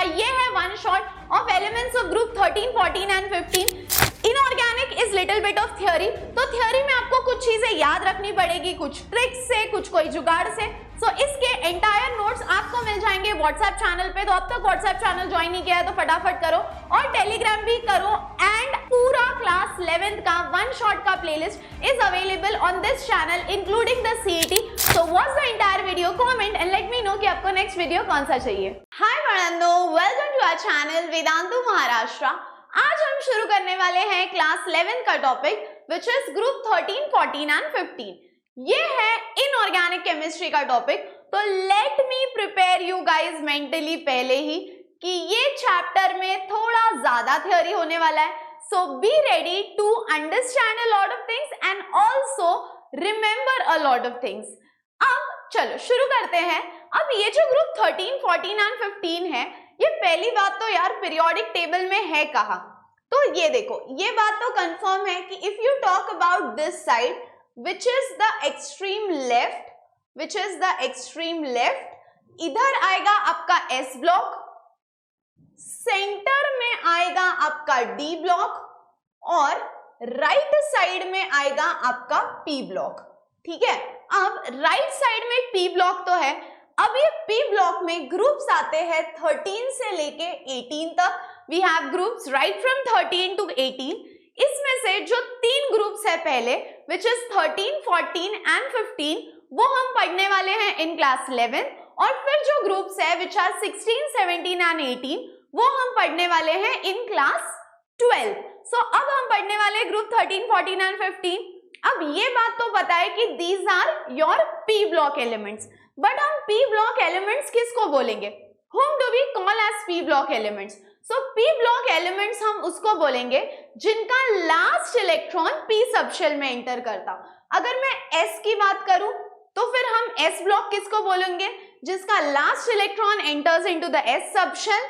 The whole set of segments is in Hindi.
ये है one shot of elements of group 13, 14 and 15. Inorganic is little bit of theory. तो थियोरी में आपको कुछ चीजें याद रखनी पड़ेगी, कुछ ट्रिक्स से, कुछ कोई जुगाड़ से. सो इसके एंटायर नोट्स आपको मिल जाएंगे व्हाट्सएप चैनल पे. तो अब तक व्हाट्सएप चैनल ज्वाइन नहीं किया है तो फटाफट करो और टेलीग्राम भी करो. एंड पूरा क्लास 11th का वन शॉट का playlist is available on this channel including the CET. So watch the entire video, comment and let me know कि आपको नेक्स्ट वीडियो कौन सा चाहिए. हाय बड़ंदो, welcome to our channel Vedantu Maharashtra. आज हम शुरू करने वाले हैं क्लास 11 का topic which is group 13, 14 and 15. ये है इनऑर्गेनिक केमिस्ट्री का टॉपिक. तो let me prepare you guys mentally पहले ही कि ये चैप्टर में थोड़ा ज्यादा थ्योरी होने वाला है. So be ready to understand a lot of things and also remember a lot of things. अब चलो शुरू करते हैं. अब ये जो ग्रुप 13, 14 एंड 15 है, ये पहली बात तो यार पीरियोडिक टेबल में है कहाँ. तो ये देखो, ये बात तो कंफर्म है कि if you talk about this side which is the extreme left, इधर आएगा आपका S ब्लॉक, सेंटर में आएगा आपका D ब्लॉक और राइट साइड में आएगा आपका P ब्लॉक. ठीक है, अब राइट साइड में P ब्लॉक तो है. अब ये P ब्लॉक में ग्रुप्स आते हैं 13 से लेके 18 तक. We have groups right from 13 to 18. इसमें से जो तीन ग्रुप्स है पहले विच इज 13, 14 एंड 15, वो हम पढ़ने वाले हैं इन क्लास 11. और फिर जो ग्रुप्स है विच आर 16, 17 एंड 18, वो हम पढ़ने वाले हैं इन क्लास 12. सो अब हम पढ़ने वाले ग्रुप 13, 14 एंड 15. अब ये बात तो पता है कि these are your P block elements. But हम पी ब्लॉक एलिमेंट्स किसको बोलेंगे? whom do we call as p block elements? So p block elements हम उसको बोलेंगे जिनका लास्ट इलेक्ट्रॉन p सबशेल में एंटर करता. अगर मैं s की बात करूं तो फिर हम s ब्लॉक किसको बोलेंगे? जिसका last electron enters into the s subshell.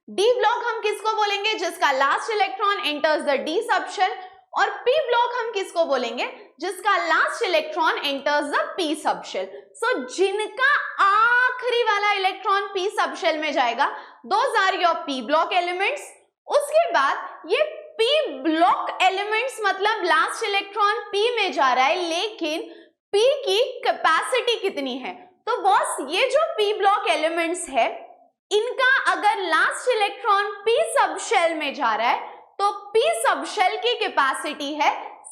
d block हम किसको बोलेंगे? जिसका last electron enters the d subshell. और p ब्लॉक हम किसको बोलेंगे? जिसका last electron enters the p subshell. So जिनका आखिरी वाला इलेक्ट्रॉन p सबशेल में जाएगा, those are your p block elements. उसके बाद ये p ब्लॉक एलिमेंट्स मतलब लास्ट इलेक्ट्रॉन p में जा रहा है, लेकिन p की कैपेसिटी कितनी है? तो बॉस ये जो p ब्लॉक एलिमेंट्स है, इनका अगर लास्ट इलेक्ट्रॉन p सबशेल में जा रहा है तो p सबशेल की कैपेसिटी है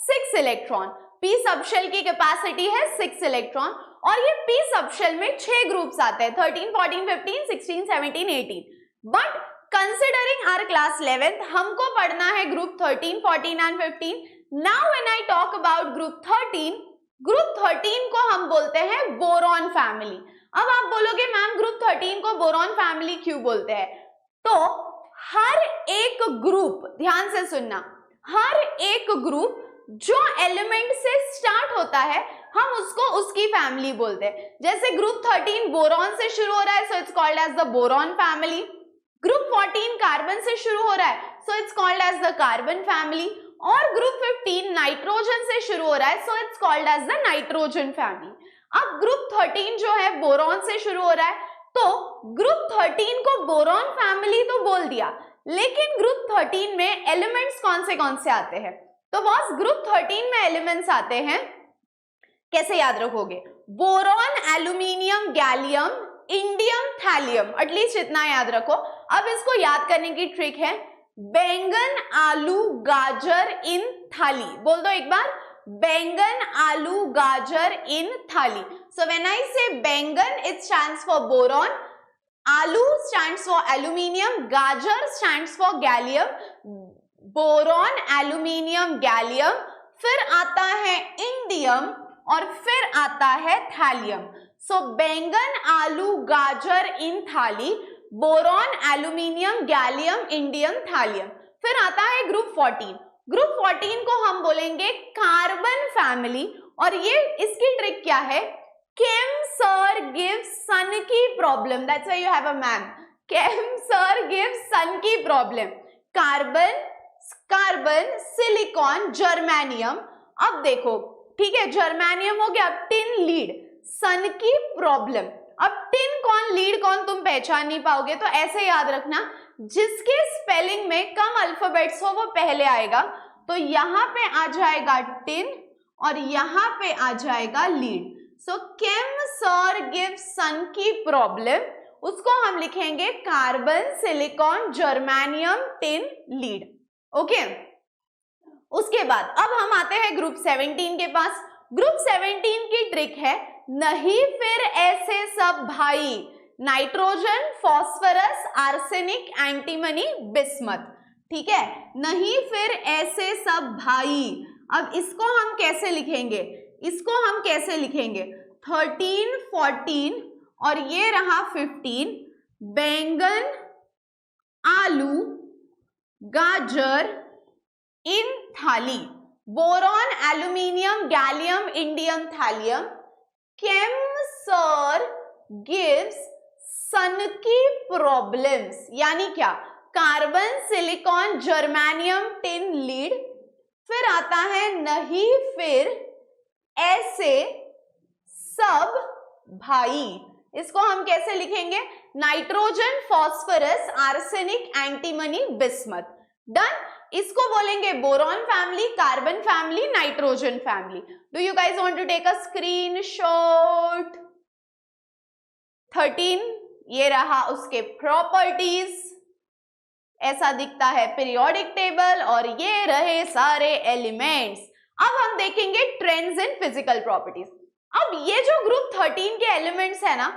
6 इलेक्ट्रॉन. p सबशेल की कैपेसिटी है 6 इलेक्ट्रॉन. और ये p सबशेल में 6 ग्रुप्स आते हैं, 13, 14, 15, 16, 17, 18. But considering our class 11th, हमको पढ़ना है group 13, 14 and 15. Now when I talk about group 13 को हम बोलते हैं बोरॉन फैमिली. अब आप बोलोगे मैम ग्रुप 13 को बोरॉन फैमिली क्यों बोलते हैं? तो हर एक ग्रुप, ध्यान से सुनना, हर एक ग्रुप जो एलिमेंट से स्टार्ट होता है हम उसको उसकी फैमिली बोलते हैं. जैसे ग्रुप 13 बोरॉन से शुरू हो रहा है, so it's called as the boron family. Group 14 carbon से शुरू हो रहा है, so it's called as the carbon family. और ग्रुप 15 नाइट्रोजन से शुरू हो रहा है, so it's called as the nitrogen family. अब ग्रुप 13 जो है बोरॉन से शुरू हो रहा है, तो ग्रुप 13 को बोरॉन फैमिली तो बोल दिया, लेकिन ग्रुप 13 में एलिमेंट्स कौन से आते हैं? तो बॉस ग्रुप 13 में एलिमेंट्स आते हैं, कैसे याद रखोगे? Boron, aluminium, gallium, indium, thallium. At least इतना याद रखो. अब इसको याद करने की ट्रिक है, बैंगन, आलू, गाजर इन थाली. बोल दो एक बार, बैंगन, आलू, गाजर इन थाली. So when I say बैंगन, it stands for boron, आलू stands for aluminium, गाजर stands for gallium, boron, aluminium, gallium, फिर आता है इंडियम और फिर आता है थैलियम. सो बैंगन, आलू, गाजर इन थाली, boron, aluminium, gallium, indium, thallium. फिर आता है ग्रुप 14. ग्रुप 14 को हम बोलेंगे कार्बन फैमिली. और ये इसकी ट्रिक क्या है? Chem sir gives sun की problem. That's why you have a ma'am. Chem sir gives sun की problem. Carbon, silicon, germanium. अब देखो, ठीक है, जर्मेनियम हो गया. टिन लीड, सन की प्रॉब्लम. अब टिन कौन लीड कौन तुम पहचान नहीं पाओगे, तो ऐसे याद रखना, जिसके स्पेलिंग में कम अल्फाबेट्स हो वो पहले आएगा। तो यहाँ पे आ जाएगा टिन और यहाँ पे आ जाएगा लीड। सो केम सर गिव सन की प्रॉब्लम, उसको हम लिखेंगे carbon silicon germanium tin lead. Okay, उसके बाद अब हम आते हैं ग्रुप 17 के पास। ग्रुप 17 की ट्रिक है नहीं फिर ऐसे सब भाई, nitrogen, phosphorus, arsenic, antimony, bismuth. ठीक है, नहीं फिर ऐसे सब भाई। अब इसको हम कैसे लिखेंगे, इसको हम कैसे लिखेंगे, 13, 14 और ये रहा 15, बैंगन, आलू, गाजर इन थाली, boron, aluminium, gallium, indium, thallium. Chem sir gives son की प्रॉब्लम्स, यानी क्या, carbon, silicon, germanium, tin, lead. फिर आता है नहीं फिर ऐसे सब भाई, इसको हम कैसे लिखेंगे, nitrogen, phosphorus, arsenic, antimony, bismuth. Done. इसको बोलेंगे boron family, carbon family, nitrogen family. Do you guys want to take a screenshot? 13 ये रहा उसके प्रॉपर्टीज, ऐसा दिखता है पीरियोडिक टेबल, और ये रहे सारे एलिमेंट्स। अब हम देखेंगे ट्रेंड्स इन फिजिकल प्रॉपर्टीज। अब ये जो ग्रुप 13 के एलिमेंट्स है ना,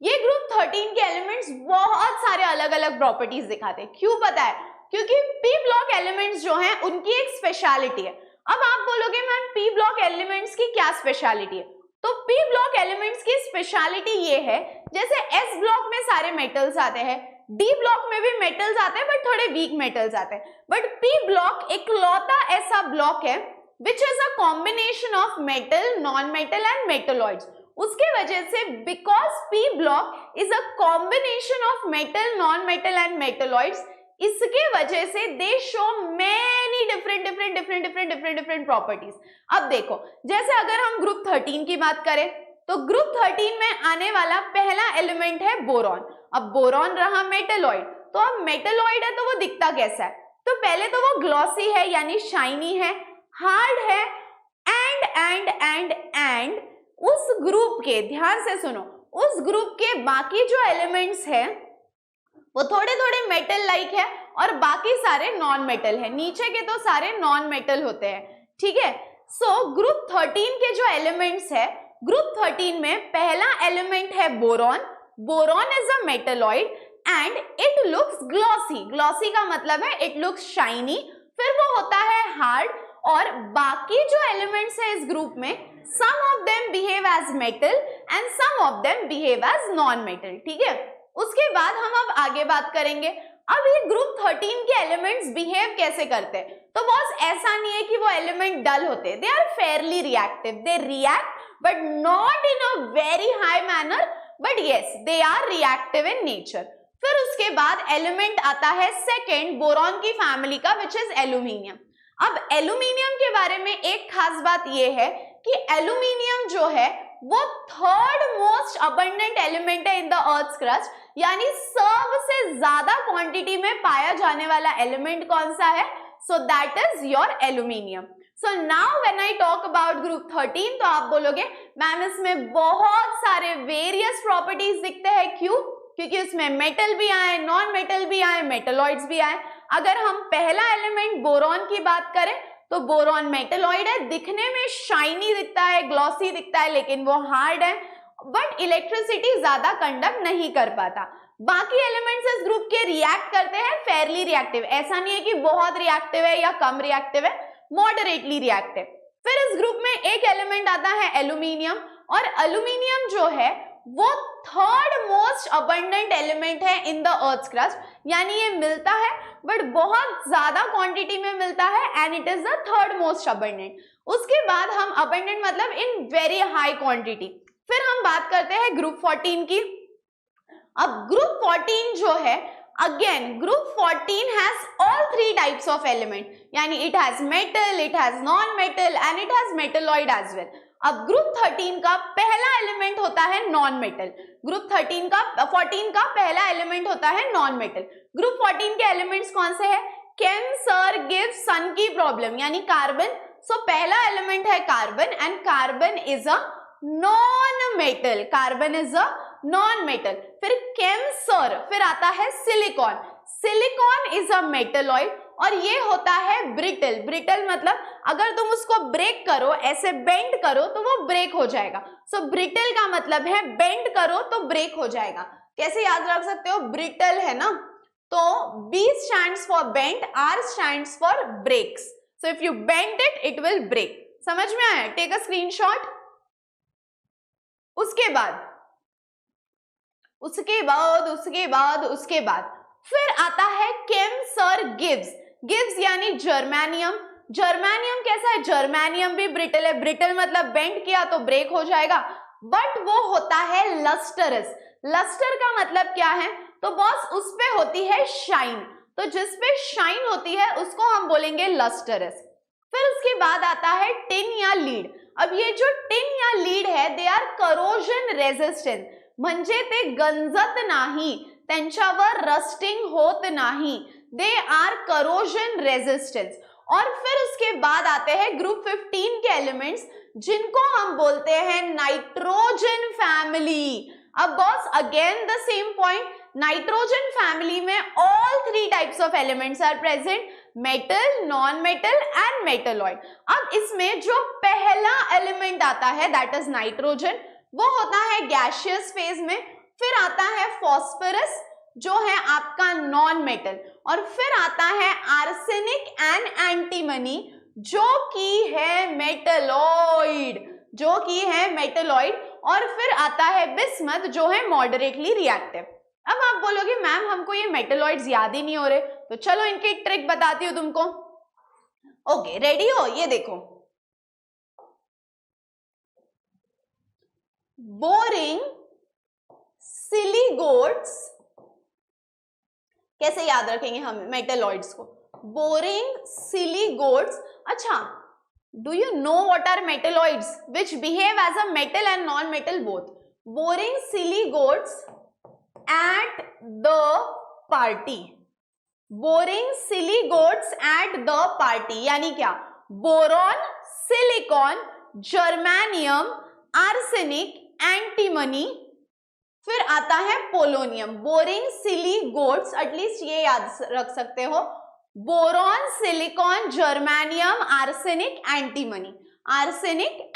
ये ग्रुप 13 के एलिमेंट्स बहुत सारे अलग अलग प्रॉपर्टीज दिखाते हैं। क्यों पता है? क्योंकि पी ब्लॉक एलिमेंट्स जो हैं उनकी एक स्पेशलिटी है। अब आप बोलोगे मैम पी ब्लॉक एलिमेंट्स की क्या स्पेशलिटी है? तो पी ब्लॉक एलिमेंट्स की स्पेशलिटी ये है, जैसे एस ब्लॉक में सारे मेटल्स आते हैं, डी ब्लॉक में भी मेटल्स आते हैं बट थोड़े वीक मेटल्स आते हैं, बट पी ब्लॉक इकलौता ऐसा ब्लॉक है which is a combination of metal, non metal and metalloids. उसके वजह से because P block is a combination of metal, non metal and metalloids, इसके वजह से दे शो मेनी डिफरेंट प्रॉपर्टीज। अब देखो, जैसे अगर हम ग्रुप 13 की बात करें तो ग्रुप 13 में आने वाला पहला एलिमेंट है बोरॉन। अब बोरॉन रहा मेटलॉइड, तो अब मेटलॉइड है तो वो दिखता कैसा है? तो पहले तो वो ग्लॉसी है यानी शाइनी है, हार्ड है, एंड उस ग्रुप के, ध्यान से सुनो, उस ग्रुप के बाकी जो एलिमेंट्स है वो थोड़े थोड़े मेटल लाइक है और बाकी सारे नॉन मेटल है। नीचे के तो सारे नॉन मेटल होते हैं। ठीक है, सो ग्रुप 13 के जो एलिमेंट्स है, ग्रुप 13 में पहला एलिमेंट है boron. Boron is a metalloid and it looks glossy. Glossy का मतलब है इट लुक्स शाइनी। फिर वो होता है हार्ड, और बाकी जो एलिमेंट्स है इस ग्रुप में, some of them behave as metal and some of them behave as non metal. ठीक है, उसके बाद हम अब आगे बात करेंगे। अब ये ग्रुप 13 के एलिमेंट्स बिहेव कैसे करते हैं? तो बॉस ऐसा नहीं है कि वो एलिमेंट डल होते हैं, they are fairly reactive, they react but not in a very high manner, but yes they are reactive in nature. फिर उसके बाद एलिमेंट आता है सेकेंड बोरॉन की फैमिली का, विच इज एल्यूमिनियम। अब एल्यूमिनियम के बारे में एक खास बात यह है कि एल्यूमिनियम जो है वो थर्ड मोस्ट अबंडेंट एलिमेंट है इन द अर्थ क्रस्ट, यानी सबसे ज्यादा क्वांटिटी में पाया जाने वाला एलिमेंट कौन सा है? So that is your aluminium. So now when I talk about group 13, तो आप बोलोगे मैम इसमें बहुत सारे वेरियस प्रॉपर्टीज दिखते हैं। क्यों? क्योंकि उसमें मेटल भी आए, नॉन मेटल भी आए, मेटलॉइड्स भी आए। अगर हम पहला एलिमेंट बोरॉन की बात करें तो बोरॉन मेटलॉइड है, दिखने में शाइनी दिखता है, ग्लॉसी दिखता है, लेकिन वो हार्ड है, बट इलेक्ट्रिसिटी ज्यादा कंडक्ट नहीं कर पाता। बाकी एलिमेंट्स इस ग्रुप के रिएक्ट करते हैं, फेयरली रिएक्टिव, ऐसा नहीं है कि बहुत रिएक्टिव है या कम रिएक्टिव है, मॉडरेटली रिएक्टिव। फिर इस ग्रुप में एक एलिमेंट आता है एल्यूमिनियम, और एल्यूमिनियम जो है वो थर्ड मोस्ट अबंडेंट एलिमेंट है इन द अर्थ क्रस्ट, यानी ये मिलता है बट बहुत ज्यादा क्वांटिटी में मिलता है, and it is the third most abundant. उसके बाद हम अबंडेंट मतलब इन वेरी हाई क्वांटिटी। फिर हम बात करते हैं ग्रुप 14 की। अब ग्रुप 14 जो है, again group 14 has all three types of element, यानी it has metal, it has non metal and it has metalloid as well. अब ग्रुप 13 का पहला एलिमेंट होता है नॉन मेटल, ग्रुप 14 का पहला एलिमेंट होता है नॉन मेटल। ग्रुप 14 के एलिमेंट्स कौन से हैं? कैन सर गिव सन की प्रॉब्लम यानी कार्बन। सो पहला एलिमेंट है carbon and carbon is a non metal, carbon is a non metal. फिर केमसर, फिर आता है silicon, silicon is a metalloid और ये होता है ब्रिटल। ब्रिटल मतलब अगर तुम उसको ब्रेक करो, ऐसे बेंड करो तो वो ब्रेक हो जाएगा। सो ब्रिटल का मतलब है बेंड करो तो ब्रेक हो जाएगा। कैसे याद रख सकते हो? ब्रिटल है ना, तो B stands for bend, R stands for breaks. So if you bend it, it will break. समझ में आया? Take a screenshot. उसके बाद फिर आता है केमसर गिव्स। गिव्स यानी जर्मेनियम। जर्मेनियम कैसा है? जर्मेनियम भी ब्रिटल है, ब्रिटल मतलब बेंड किया तो ब्रेक हो जाएगा, बट वो होता है लस्टरस। लस्टर का मतलब क्या है? तो बॉस उस पे होती है शाइन, तो जिस पे शाइन होती है उसको हम बोलेंगे लस्टरस। फिर उसके बाद आता है टिन या लीड। अब ये जो टिन या लीड है दे आर करोजन रेजिस्टेंट, म्हणजे ते गंजत नाही, त्यांच्यावर रस्टिंग होत नाही, दे आर करोजन रेजिस्टेंस। और फिर उसके बाद आते हैं ग्रुप 15 के एलिमेंट्स जिनको हम बोलते हैं नाइट्रोजन फैमिली। अब boss again the same point, nitrogen family में all 3 types of elements are present, metal, non metal and metalloid. अब इसमें जो पहला एलिमेंट आता है दैट इज नाइट्रोजन, वो होता है गैसियस फेज में। फिर आता है फॉस्फोरस जो है आपका नॉन मेटल, और फिर आता है आर्सेनिक एंड एंटीमनी जो कि है मेटलॉइड, और फिर आता है बिस्मथ जो है मॉडरेटली रिएक्टिव। अब आप बोलोगे मैम हमको ये मेटलॉइड्स याद ही नहीं हो रहे, तो चलो इनकी एक ट्रिक बताती हूँ तुमको। ओके, रेडी हो? ये देखो, बोरिंग सिलिगोट्स, कैसे याद रखेंगे हम मेटलॉइड्स को? Boring silly goats. अच्छा, do you know what are metalloids which behave as a metal and non metal both? Boring silly goats at the party, boring silly goats at the party यानी क्या? Boron, silicon, germanium, arsenic, antimony, फिर आता है पोलोनियम। बोरिंग सिलिगोट्स, एटलीस्ट ये याद रख सकते हो, boron, silicon, germanium, arsenic,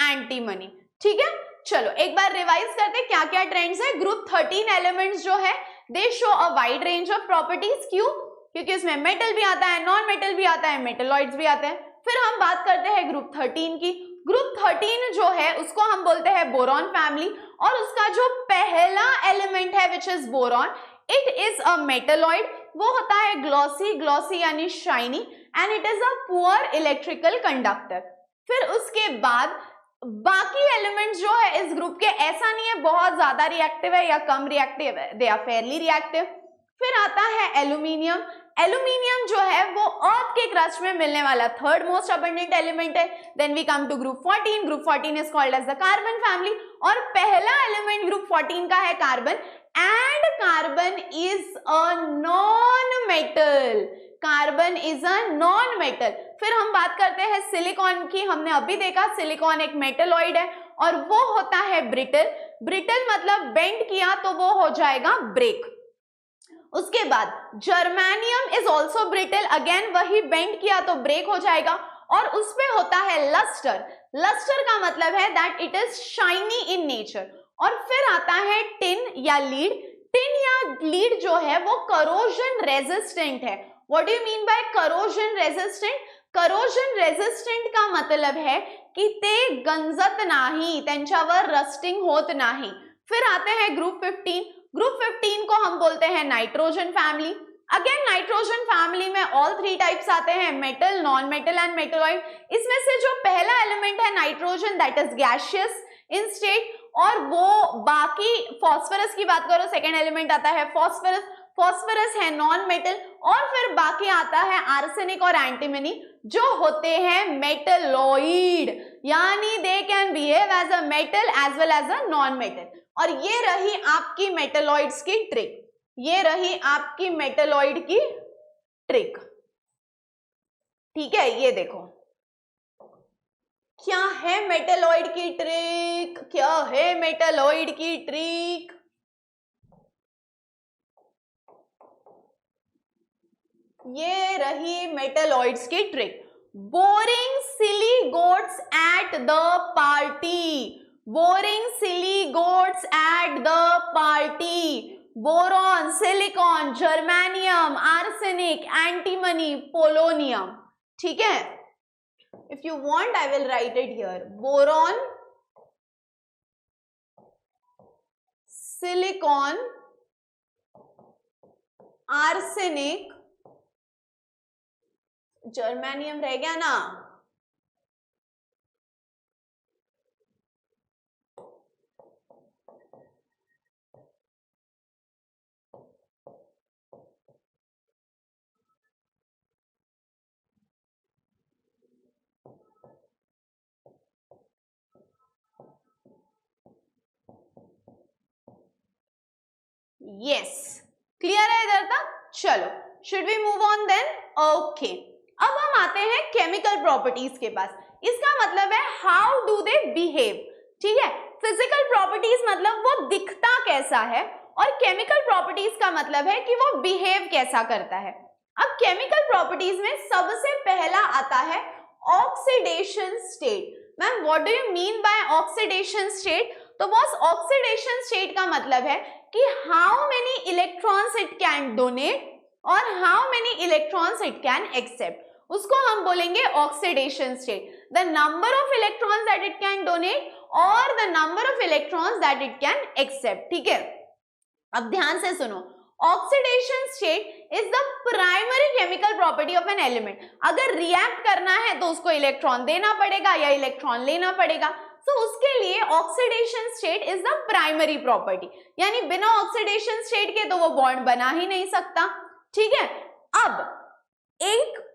antimony. ठीक है, चलो एक बार रिवाइज करते क्या क्या ट्रेंड्स है। ग्रुप 13 एलिमेंट्स जो है दे show a wide range of properties. क्यों? क्योंकि उसमें मेटल भी आता है, नॉन मेटल भी आता है, मेटलॉइड्स भी आते हैं। फिर हम बात करते हैं ग्रुप 13 की। ग्रुप 13 जो है उसको हम बोलते हैं बोरॉन फैमिली, और उसका जो पहला एलिमेंट है which is boron, it is a metalloid. वो होता है ग्लॉसी यानी shiny, and it is a poor electrical conductor. फिर उसके बाद बाकी एलिमेंट्स जो है इस ग्रुप के ऐसा नहीं है बहुत ज्यादा रिएक्टिव है या कम रिएक्टिव है, दे आर फेयरली रिएक्टिव। फिर आता है एल्यूमिनियम। एल्यूमिनियम जो है वो अर्थ के क्रस्ट में मिलने वाला थर्ड मोस्ट अबंडेंट एलिमेंट है। Then we come to group 14। Group 14 is called as the carbon family, और पहला एलिमेंट ग्रुप 14 का है carbon, and carbon is a non metal. Carbon is a non metal. फिर हम बात करते हैं सिलिकॉन की। हमने अभी देखा सिलिकॉन एक मेटलॉइड है और वो होता है ब्रिटल। ब्रिटल मतलब बेंड किया तो वो हो जाएगा ब्रेक। उसके बाद germanium is also brittle, again वही बेंड किया तो ब्रेक हो जाएगा, और उसपे होता है लस्टर। लस्टर का मतलब है that it is shiny in nature. और फिर आता है टिन या लीड। टिन या लीड जो है वो करोजन रेजिस्टेंट है। What do you mean bye corrosion resistant? Corrosion resistant का मतलब है कि ते गंजत नाही, त्यांच्यावर रस्टिंग होत नाही। फिर आते हैं ग्रुप 15। ग्रुप 15 को हम बोलते हैं nitrogen family. Again nitrogen family में ऑल 3 टाइप्स आते हैं, metal, non metal and metalloid. इसमें से जो पहला एलिमेंट है nitrogen that is gaseous in state, और वो बाकी फॉस्फोरस की बात करो सेकेंड एलिमेंट आता है फॉस्फोरस, फॉस्फोरस है नॉन मेटल, और फिर बाकी आता है आर्सेनिक और एंटीमनी जो होते हैं मेटलॉइड। यानी they can behave as a metal as well as a non metal. और ये रही आपकी मेटलॉइड्स की ट्रिक, ये रही आपकी मेटलॉइड की ट्रिक। ठीक है, ये देखो क्या है मेटलॉइड की ट्रिक, क्या है मेटलॉइड की ट्रिक। ये रही मेटलॉइड्स की trick. Boring silly goats eight the party, boring silly goats eight the party. Boron, silicon, germanium, arsenic, antimony, polonium. ठीक है, if you want I will write it here. Boron, silicon, arsenic, germanium रह गया ना, यस क्लियर है इधर तक। चलो should we move on then? Okay, अब हम आते हैं केमिकल प्रॉपर्टीज के पास। इसका मतलब है हाउ डू दे बिहेव। ठीक है, फिजिकल प्रॉपर्टीज मतलब वो दिखता कैसा है, और केमिकल प्रॉपर्टीज का मतलब है कि वो बिहेव कैसा करता है। अब केमिकल प्रॉपर्टीज में सबसे पहला आता है oxidation state. Ma'am what do you mean by oxidation state? तो बॉस ऑक्सीडेशन स्टेट का मतलब है कि how many electrons it can donate और how many electrons it can accept, उसको हम बोलेंगे oxidation state. The number of electrons that it can donate और the number of electrons that it can accept. ठीक है, अब ध्यान से सुनो, oxidation state is the primary chemical property of an element. अगर रिएक्ट करना है तो उसको इलेक्ट्रॉन देना पड़ेगा या इलेक्ट्रॉन लेना पड़ेगा, तो उसके लिए oxidation state is the primary property, यानी बिना ऑक्सीडेशन स्टेट के तो वो बॉन्ड बना ही नहीं सकता। ठीक है, अब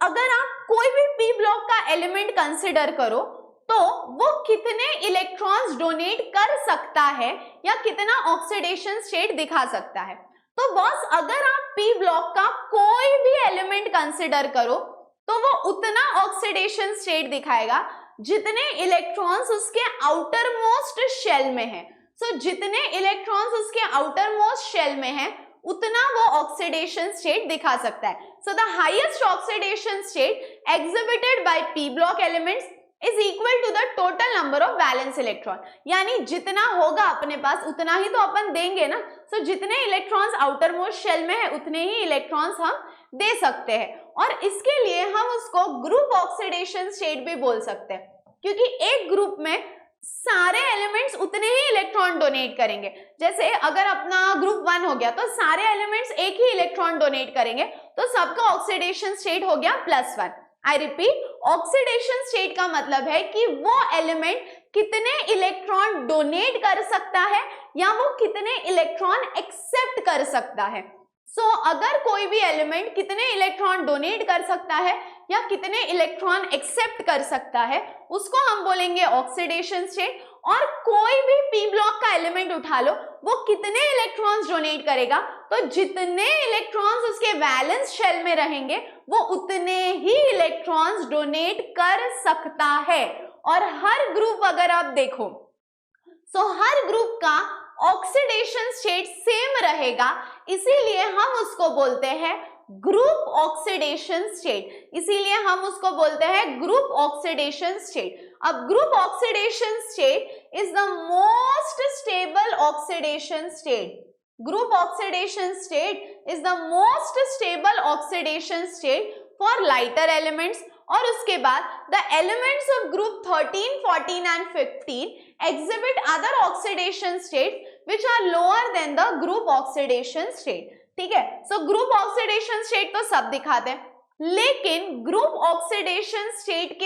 अगर आप कोई भी पी ब्लॉक का एलिमेंट कंसिडर करो तो वो कितने इलेक्ट्रॉन्स डोनेट कर सकता है या कितना ऑक्सीडेशन स्टेट दिखा सकता है। तो बॉस अगर आप पी ब्लॉक का कोई भी एलिमेंट कंसिडर करो तो वो उतना ऑक्सीडेशन स्टेट दिखाएगा जितने इलेक्ट्रॉन्स उसके आउटर मोस्ट शेल में है। सो जितने इलेक्ट्रॉन्स उसके आउटर मोस्ट शेल में है उतना वो ऑक्सीडेशन स्टेट दिखा सकता है। So the highest oxidation state exhibited by P block elements is equal to the total number of valence electron, यानी जितना होगा अपने पास उतना ही तो अपन देंगे ना। सो जितने इलेक्ट्रॉन्स आउटर मोस्ट शेल में है उतने ही इलेक्ट्रॉन्स हम दे सकते हैं, और इसके लिए हम उसको ग्रुप ऑक्सीडेशन स्टेट भी बोल सकते हैं, क्योंकि एक ग्रुप में सारे एलिमेंट्स उतने ही इलेक्ट्रॉन डोनेट करेंगे। जैसे अगर अपना ग्रुप 1 हो गया तो सारे एलिमेंट्स एक ही इलेक्ट्रॉन डोनेट करेंगे, तो सबका ऑक्सीडेशन स्टेट हो गया +1। आई रिपीट, ऑक्सीडेशन स्टेट का मतलब है कि वो एलिमेंट कितने इलेक्ट्रॉन डोनेट कर सकता है या वो कितने इलेक्ट्रॉन एक्सेप्ट कर सकता है। सो अगर कोई भी एलिमेंट कितने इलेक्ट्रॉन डोनेट कर सकता है या कितने इलेक्ट्रॉन एक्सेप्ट कर सकता है उसको हम बोलेंगे ऑक्सीडेशन स्टेट। और कोई भी पी ब्लॉक का एलिमेंट उठा लो, वो कितने इलेक्ट्रॉन्स डोनेट करेगा, तो जितने इलेक्ट्रॉन्स उसके वैलेंस शेल में रहेंगे वो उतने ही इलेक्ट्रॉन्स डोनेट कर सकता है। और हर ग्रुप अगर आप देखो तो हर ग्रुप का ऑक्सीडेशन स्टेट सेम रहेगा, इसीलिए हम उसको बोलते हैं ग्रुप ऑक्सीडेशन स्टेट। इसीलिए हम उसको बोलते हैं ग्रुप ऑक्सीडेशन स्टेट। अब group oxidation state is the most stable oxidation state. Group oxidation state is the most stable oxidation state for lighter elements. और उसके बाद the elements of group 13, 14 and 15 exhibit other oxidation states which are lower than the group oxidation state। ठीक है, सो ग्रुप ऑक्सीडेशन स्टेट तो सब दिखाते हैं, लेकिन ग्रुप ऑक्सीडेशन स्टेट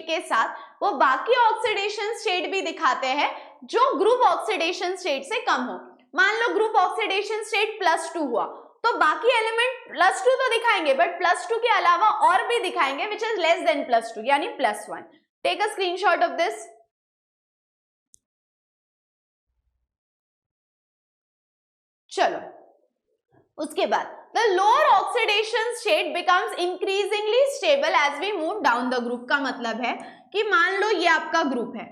के साथ वो बाकी ऑक्सीडेशन स्टेट भी दिखाते हैं जो ग्रुप ऑक्सीडेशन स्टेट से कम हो। मान लो ग्रुप ऑक्सीडेशन स्टेट +2 हुआ तो बाकी एलिमेंट +2 तो दिखाएंगे, बट +2 के अलावा और भी दिखाएंगे विच इज लेस देन +2 यानी +1. Take a screenshot of this. चलो उसके बाद the lower oxidation state becomes increasingly stable as we move down the group. का मतलब है कि मान लो ये आपका ग्रुप है,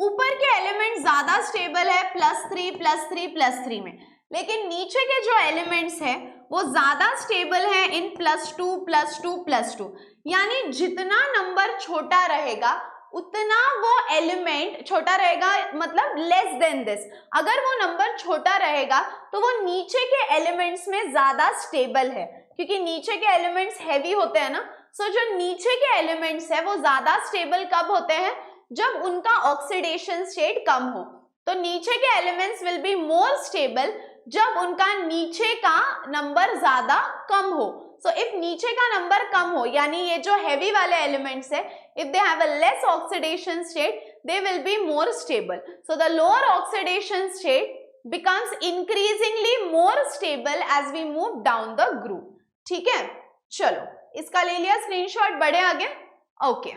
ऊपर के एलिमेंट ज्यादा स्टेबल है +3 +3 +3 में, लेकिन नीचे के जो एलिमेंट्स है वो ज्यादा स्टेबल है इन +2 +2 +2. यानी जितना नंबर छोटा रहेगा उतना वो एलिमेंट छोटा रहेगा, मतलब लेस देन दिस. अगर वो नंबर छोटा रहेगा तो वो नीचे के एलिमेंट्स में ज्यादा स्टेबल है, क्योंकि नीचे के एलिमेंट्स हैवी होते हैं ना. सो जो नीचे के एलिमेंट्स है वो ज्यादा स्टेबल कब होते हैं? जब उनका ऑक्सीडेशन स्टेट कम हो. तो नीचे के elements will be more stable जब उनका नीचे का नंबर ज्यादा कम हो. सो इफ नीचे का नंबर कम हो, यानी ये जो हैवी वाले एलिमेंट्स है, if they have a less oxidation state, they will be more stable. So the lower oxidation state becomes increasingly more stable as we move down the group. ठीक है, चलो इसका ले लिया स्क्रीनशॉट, बढ़े आगे. ओके,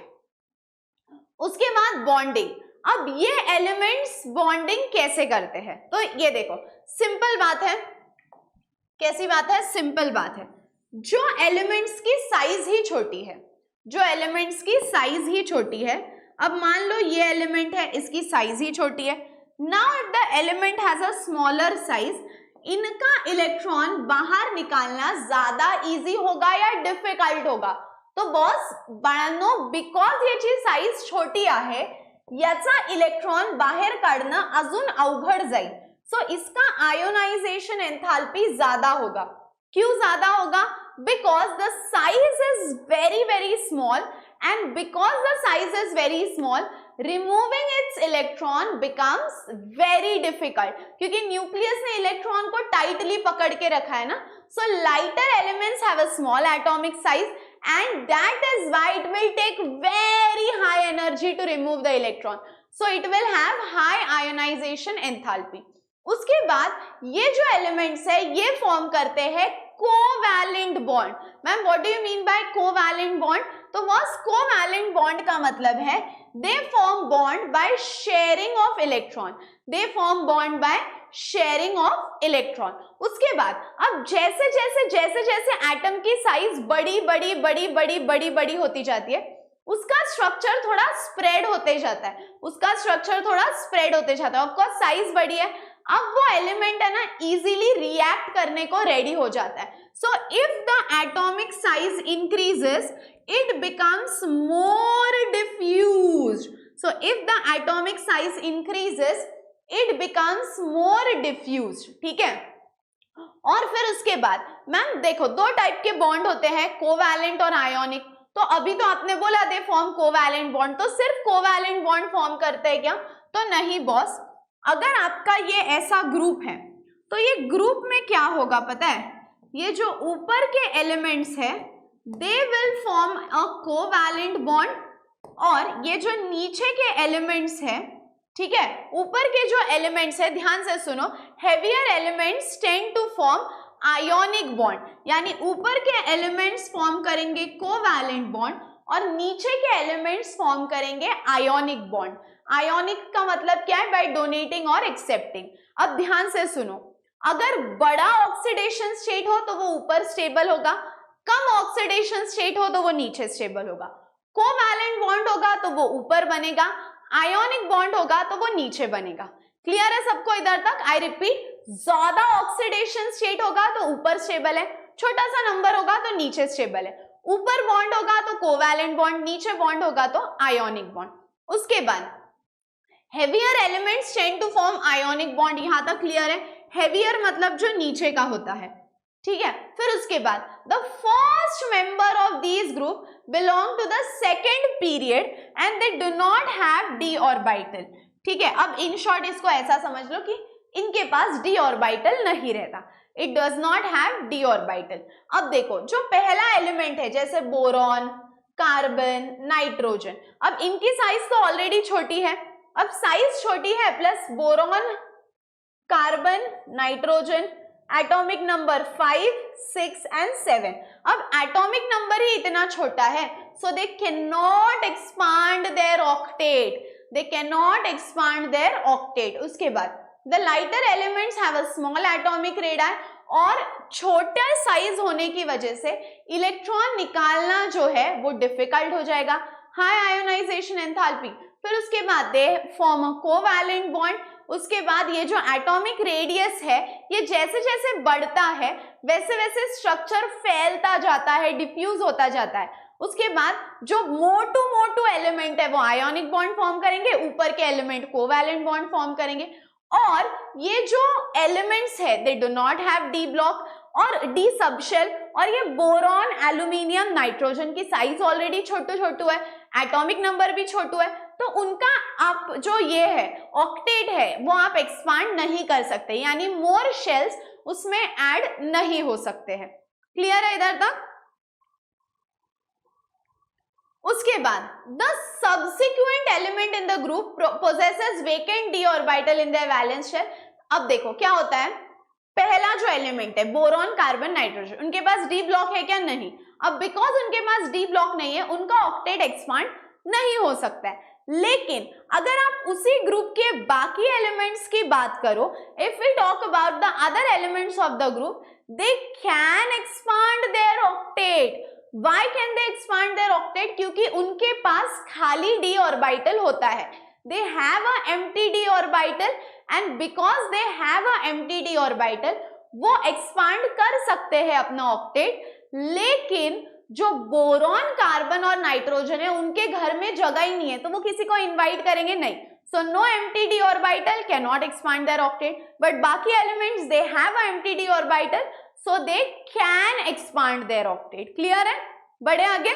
उसके बाद बॉन्डिंग. अब ये एलिमेंट्स बॉन्डिंग कैसे करते हैं? तो ये देखो, सिंपल बात है. कैसी बात है? सिंपल बात है. जो एलिमेंट्स की साइज ही छोटी है, जो एलिमेंट्स की साइज ही छोटी है, अब मान लो ये एलिमेंट है, इसकी साइज ही छोटी है. Now if the element has a smaller size, इनका इलेक्ट्रॉन बाहर निकालना ज्यादा इजी होगा या डिफिकल्ट होगा? तो बॉस बाळांनो, बिकॉज याची साइज छोटी आहे, याचा इलेक्ट्रॉन बाहेर काढणं अजून अवघड जाईल. सो इसका आयोनाइजेशन एंथैल्पी ज्यादा होगा. क्यों ज्यादा होगा? Because the size is very small, and because the size is very small, removing its electron becomes very difficult. क्योंकि न्यूक्लियस ने इलेक्ट्रॉन को टाइटली पकड़ के रखा है ना. So lighter elements have a small atomic size, and that is why it will take very high energy to remove the electron. So it will have high ionization enthalpy. उसके बाद ये जो एलिमेंट्स है ये फॉर्म करते हैं covalent bond. Ma'am what do you mean bye covalent bond? तो बस कोवैलेंट बॉन्ड का मतलब है they form bond by sharing of electron. They form bond by sharing of electron. उसके बाद अब जैसे जैसे जैसे जैसे एटम की साइज बड़ी बड़ी बड़ी बड़ी बड़ी बड़ी होती जाती है, उसका स्ट्रक्चर थोड़ा स्प्रेड होते जाता है. उसका स्ट्रक्चर थोड़ा स्प्रेड होते जाता है. ऑफकोर्स साइज बड़ी है, अब वो एलिमेंट है ना इजीली रिएक्ट करने को रेडी हो जाता है. So if the atomic size increases, it becomes more diffused. So if the atomic size increases, it becomes more diffused. ठीक है, और फिर उसके बाद मैम देखो दो टाइप के बॉन्ड होते हैं, कोवैलेंट और आयोनिक. तो अभी तो आपने बोला दे फॉर्म कोवैलेंट बॉन्ड, तो सिर्फ कोवैलेंट बॉन्ड फॉर्म करते हैं क्या? तो नहीं बॉस. अगर आपका ये ऐसा ग्रुप है तो ये ग्रुप में क्या होगा पता है? ये जो ऊपर के एलिमेंट्स है they will form a covalent bond, और ये जो नीचे के एलिमेंट्स है, ठीक है, ऊपर के जो एलिमेंट्स है, ध्यान से सुनो, heavier elements tend to form ionic bond. यानी ऊपर के एलिमेंट्स फॉर्म करेंगे कोवैलेंट बॉन्ड और नीचे के एलिमेंट्स फॉर्म करेंगे आयोनिक बॉन्ड. आयोनिक का मतलब क्या है? बाय डोनेटिंग और एक्सेप्टिंग. अब ध्यान से सुनो, अगर बड़ा ऑक्सीडेशन स्टेट हो तो वो ऊपर स्टेबल होगा, कम ऑक्सीडेशन स्टेट हो तो वो नीचे स्टेबल होगा. कोवैलेंट बॉन्ड होगा तो वो ऊपर बनेगा, आयोनिक बॉन्ड होगा तो वो नीचे बनेगा. क्लियर है सबको इधर तक? आई रिपीट, ज्यादा ऑक्सीडेशन स्टेट होगा तो ऊपर स्टेबल है, छोटा सा नंबर होगा तो नीचे स्टेबल है. ऊपर बॉन्ड होगा तो कोवैलेंट बॉन्ड, नीचे बॉन्ड होगा तो आयोनिक बॉन्ड. उसके बाद heavier elements tend to form ionic bond. यहां तक क्लियर है? हेवियर मतलब जो नीचे का होता है. ठीक है, फिर उसके बाद the first member of these group belong to the second period and they do not have D orbital. ठीक है, अब इन शॉर्ट इसको ऐसा समझ लो कि इनके पास डी ऑर्बिटल नहीं रहता. It does not have D orbital. अब देखो जो पहला एलिमेंट है जैसे बोरॉन, कार्बन, नाइट्रोजन, अब इनकी साइज तो ऑलरेडी छोटी है. अब साइज छोटी है plus boron, carbon, nitrogen atomic number 5, 6 and 7। अब एटॉमिक नंबर ही इतना छोटा है, so they can not expand their octet, they can not expand their octet. उसके बाद the lighter elements have a small atomic radius, और छोटा साइज होने की वजह से इलेक्ट्रॉन निकालना जो है वो डिफिकल्ट हो जाएगा, हाई आयोनाइजेशन एंथैल्पी। फिर उसके बाद दे फॉर्म अ कोवैलेंट बॉन्ड। उसके बाद ये जो एटॉमिक रेडियस है ये जैसे जैसे बढ़ता है वैसे वैसे स्ट्रक्चर फैलता जाता है, डिफ्यूज होता जाता है। उसके बाद जो मोटू एलिमेंट है वो आयोनिक बॉन्ड फॉर्म करेंगे, ऊपर के एलिमेंट कोवैलेंट बॉन्ड फॉर्म करेंगे। और ये जो एलिमेंट्स है they do not have D block और डी सबशेल, और ये बोरॉन, एल्यूमिनियम, नाइट्रोजन की साइज ऑलरेडी छोटू है, एटॉमिक नंबर भी छोटू है, तो उनका आप जो ये है ऑक्टेट है वो आप एक्सपांड नहीं कर सकते, यानी मोर शेल्स उसमें ऐड नहीं हो सकते हैं। क्लियर है इधर तक? उसके बाद the subsequent element in the group possesses vacant D orbital in the valence shell. अब देखो क्या होता है, पहला जो एलिमेंट है बोरॉन, कार्बन, नाइट्रोजन, उनके पास डी ब्लॉक है क्या? नहीं। अब बिकॉज उनके पास डी ब्लॉक नहीं है उनका ऑक्टेट एक्सपांड नहीं हो सकता है। लेकिन अगर आप उसी ग्रुप के बाकी एलिमेंट्स की बात करो, if we talk about the other elements of the group, they can expand their octet. Why can they expand their octet? क्योंकि उनके पास खाली d ऑर्बिटल होता है, they have a empty d orbital, and because they have a empty d orbital वो एक्सपांड कर सकते हैं अपना ऑक्टेट। लेकिन जो बोरॉन, कार्बन और नाइट्रोजन है उनके घर में जगह ही नहीं है, तो वो किसी को इनवाइट करेंगे नहीं। So no empty d orbital cannot expand their octet, but बाकी elements they have a empty d orbital, so they can expand their octet। Clear है? बढ़े आगे,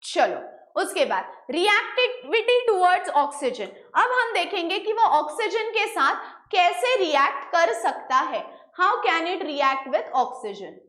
चलो। उसके बाद रिएक्टिविटी टुवर्ड्स ऑक्सीजन। अब हम देखेंगे कि वो ऑक्सीजन के साथ कैसे रिएक्ट कर सकता है। How can it react with oxygen?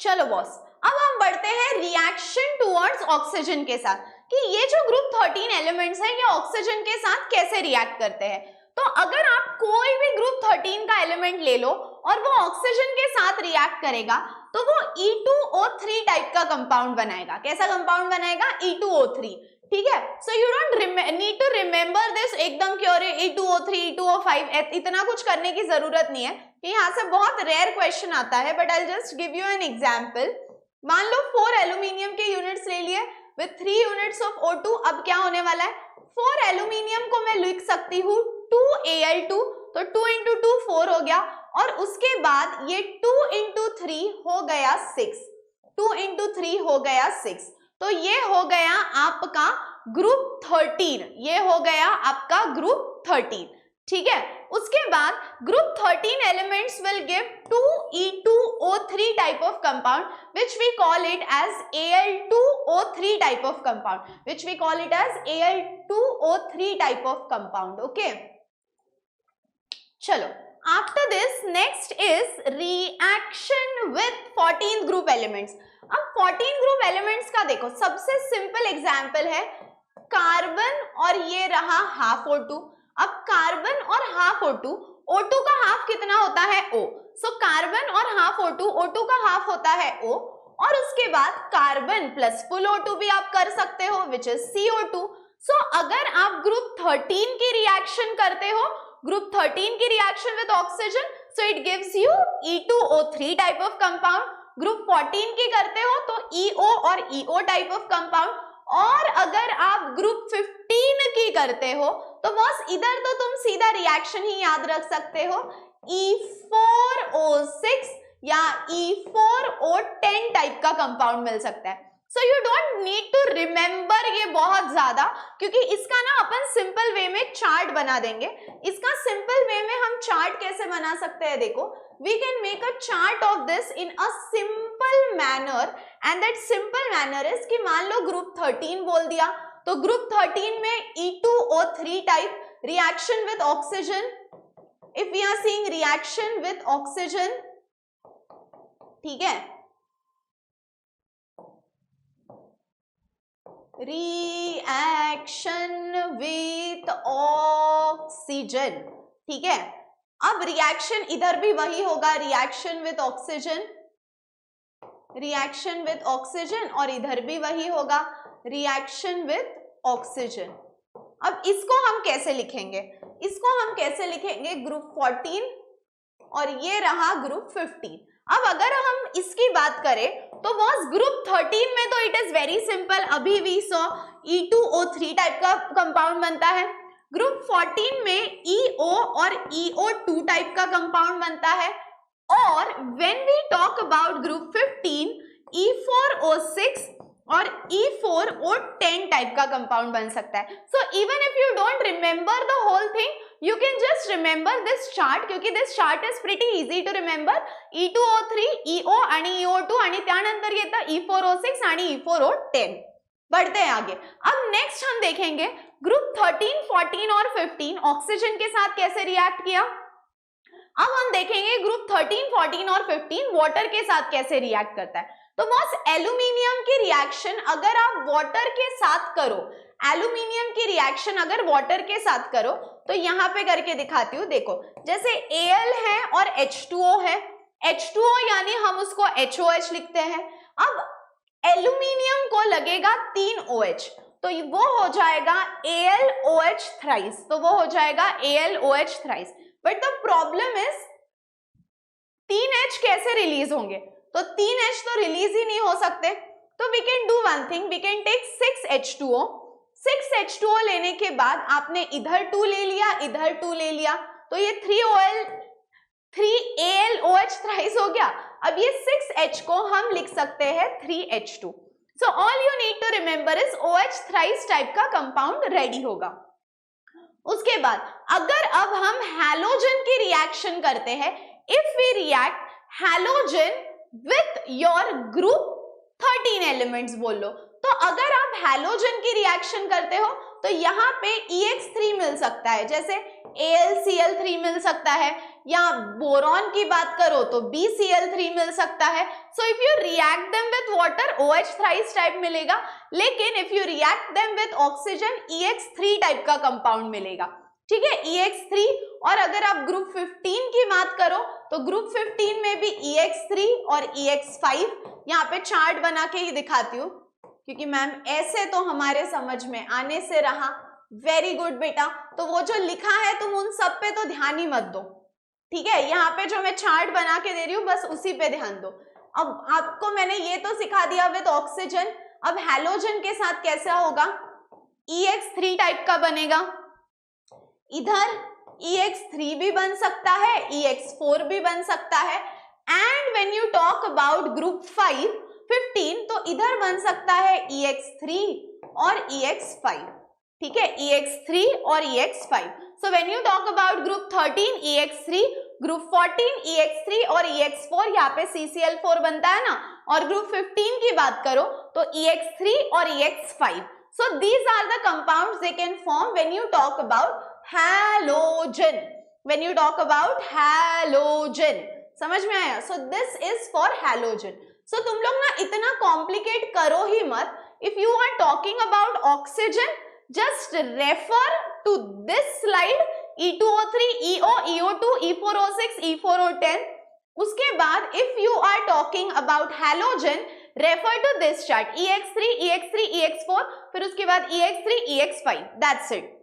चलो बॉस, अब हम बढ़ते हैं रिएक्शन टुवर्ड्स ऑक्सीजन के साथ, कि ये जो ग्रुप 13 एलिमेंट्स हैं ये ऑक्सीजन के साथ कैसे रिएक्ट करते हैं। तो अगर आप कोई भी ग्रुप 13 का एलिमेंट ले लो और वो ऑक्सीजन के साथ रिएक्ट करेगा तो वो E2O3 टाइप का कंपाउंड बनाएगा। कैसा कंपाउंड बनाएगा? E2O3। ठीक है, so you don't need to remember this एकदम क्योर E2O3, E2O5, इतना कुछ करने की जरूरत नहीं है, कि यहाँ से बहुत रेयर क्वेश्चन आता है, but I just give you an example. मान लो 4 एल्यूमिनियम के यूनिट्स ले लिए विथ 3 यूनिट्स ऑफ O2। अब क्या होने वाला है, 4 एल्यूमिनियम को मैं लिख सकती हूँ 2Al2, तो 2 into 2 4 हो गया, और उसके बाद ये 2 into 3 हो गया 6, 2 into 3 हो गया 6, तो ये हो गया आपका ग्रुप 13, ये हो गया आपका ग्रुप 13। ठीक है, उसके बाद group 13 elements will give 2E2O3 type of compound which we call it as Al2O3 type of compound, which we call it as Al2O3 type of compound। okay, चलो, after this next is reaction with 14th group elements। अब 14 ग्रुप एलिमेंट्स का देखो, सबसे सिंपल एग्जांपल है कार्बन और ये रहा हाफ O2। अब कार्बन और हाफ O2, O2 का हाफ कितना होता है? O। सो कार्बन और हाफ O2, O2 का हाफ होता है O, और उसके बाद कार्बन प्लस फुल O2 भी आप कर सकते हो विच इज CO2। सो अगर आप ग्रुप 13 की रिएक्शन करते हो, ग्रुप 13 की reaction with oxygen, so it gives you E2O3 type of compound. Group 14 की करते हो तो EO और EO टाइप ऑफ कंपाउंड, और अगर आप ग्रुप 15 की करते हो तो बस इधर तो तुम सीधा रिएक्शन ही याद रख सकते हो, E4O6 या E4O10 टाइप का कंपाउंड मिल सकता है। So you don't need to remember ये बहुत ज्यादा, क्योंकि इसका ना अपन सिंपल वे में चार्ट बना देंगे। इसका सिंपल वे में हम चार्ट कैसे बना सकते हैं, देखो, we can make a chart of this in a simple manner, and that simple manner is कि मान लो ग्रुप 13 बोल दिया, तो ग्रुप 13 में E2O3 type reaction with oxygen, if we are seeing reaction with oxygen, ठीक है, रिएक्शन विथ ऑक्सीजन, ठीक है, अब रिएक्शन इधर भी वही होगा, reaction with oxygen, reaction with oxygen, और इधर भी वही होगा, रिएक्शन विथ ऑक्सीजन। अब इसको हम कैसे लिखेंगे, इसको हम कैसे लिखेंगे, ग्रुप 14 और ये रहा ग्रुप 15। अब अगर हम इसकी बात करें तो बॉस ग्रुप 13 में तो इट इज वेरी सिंपल, अभी वी सॉ E2O3 टाइप का कंपाउंड बनता है। ग्रुप 14 में EO और EO2 टाइप का कंपाउंड बनता है, और when we talk about group 15 E4O6 और E4O10 टाइप का कंपाउंड बन सकता है। So even if you don't remember the whole thing, you can just remember this chart, क्योंकि this chart is pretty easy to remember. E2O3, EO आणि EO2 आणि त्यानंतर येतं E4O6 आणि E4O10. बढ़ते हैं आगे। अब नेक्स्ट हम देखेंगे ग्रुप 13, 14 और 15 ऑक्सीजन के साथ कैसे रिएक्ट किया। अब हम देखेंगे ग्रुप 13, 14 और 15 वाटर के साथ कैसे रिएक्ट करता है। तो बॉस एल्यूमिनियम की रिएक्शन अगर आप वाटर के साथ करो, एल्यूमिनियम की रिएक्शन अगर वाटर के साथ करो तो यहां पे करके दिखाती हूं, देखो जैसे Al है और H2O है, H2O यानी हम उसको HOH लिखते हैं। अब एल्यूमिनियम को लगेगा 3 OH, तो वो हो जाएगा AlOH थ्राइस, तो वो हो जाएगा AlOH thrice. But the problem is 3H कैसे रिलीज होंगे, तो 3H तो रिलीज ही नहीं हो सकते। तो we can do one thing, we can take 6H2O। 6H2O लेने के बाद आपने इधर 2 ले लिया, इधर 2 ले लिया, तो ये 3AlOH थ्राइस हो गया। अब ये 6H को हम लिख सकते हैं 3H2। So all you need to remember is OH thrice type का कंपाउंड रेडी होगा। उसके बाद अगर अब हम हैलोजन की रिएक्शन करते हैं, if we react halogen with your group 13 elements बोल लो, तो अगर आप हैलोजन की रिएक्शन करते हो तो यहाँ पे EX3 मिल सकता है, जैसे AlCl3 मिल सकता है, या बोरॉन की बात करो तो BCl3 मिल सकता है। So if you react them with water OH thrice type मिलेगा, लेकिन if you react them with oxygen EX3 type का कंपाउंड मिलेगा, ठीक है, EX3। और अगर आप ग्रुप 15 की बात करो तो ग्रुप 15 में भी EX3 और EX5, यहाँ पे चार्ट बना के ही दिखाती हूँ क्योंकि मैम ऐसे तो हमारे समझ में आने से रहा। वेरी गुड बेटा, तो वो जो लिखा है तुम उन सब पे तो ध्यान ही मत दो, ठीक है, यहाँ पे जो मैं चार्ट बना के दे रही हूँ बस उसी पे ध्यान दो। अब आपको मैंने ये तो सिखा दिया विद ऑक्सीजन, अब हैलोजन के साथ कैसा होगा, EX3 टाइप का बनेगा, इधर EX3 भी बन सकता है, EX4 भी बन सकता है, and when you talk about group 5, 15, तो इधर बन सकता है EX3 और EX5, ठीक है, EX3 और EX5। So when you talk about group 13 EX3, group 14 EX3 और EX4, यहाँ पे CCl4 बनता है ना, और ग्रुप 15 की बात करो तो EX3 और EX5। So these are the compounds they can form when you talk about halogen, when you talk about halogen, समझ में आया। So this is for halogen. So तुम लोग ना इतना कॉम्प्लिकेट करो ही मत। If you are talking about oxygen, just refer to this slide, E2O3, EO, EO2, E4O6, E4O10। उसके बाद if you are talking about halogen, refer to this chart, EX3, EX3, EX4, फिर उसके बाद EX3, EX5, that's it.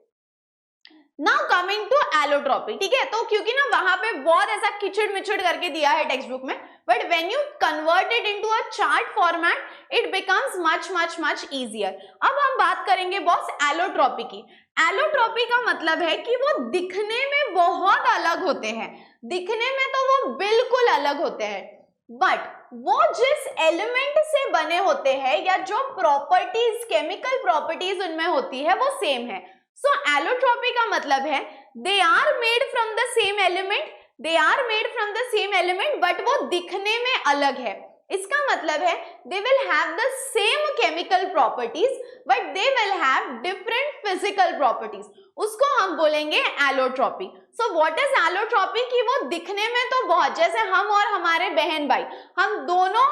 Now coming to allotropy, ठीक है, तो क्योंकि ना वहां पे बहुत ऐसा किचड़ मिचड़ करके दिया है टेक्स्ट बुक में, but when you convert it into a chart format it becomes much much much easier. अब हम बात करेंगे बॉस एलोट्रॉपी की। एलोट्रॉपी का मतलब है कि वो दिखने में बहुत अलग होते हैं, दिखने में तो वो बिल्कुल अलग होते हैं, बट वो जिस एलिमेंट से बने होते हैं या जो प्रॉपर्टीज, केमिकल प्रॉपर्टीज उनमें होती है वो सेम है। सो एलोट्रॉपी का मतलब है they are made from the same element, they are made from the same element, but वो दिखने में अलग है। इसका मतलब है they will have the same chemical properties but they will have different physical properties, उसको हम बोलेंगे allotropy. So what is allotropy, कि वो दिखने में तो बहुत, जैसे हम और हमारे बहन भाई, हम दोनों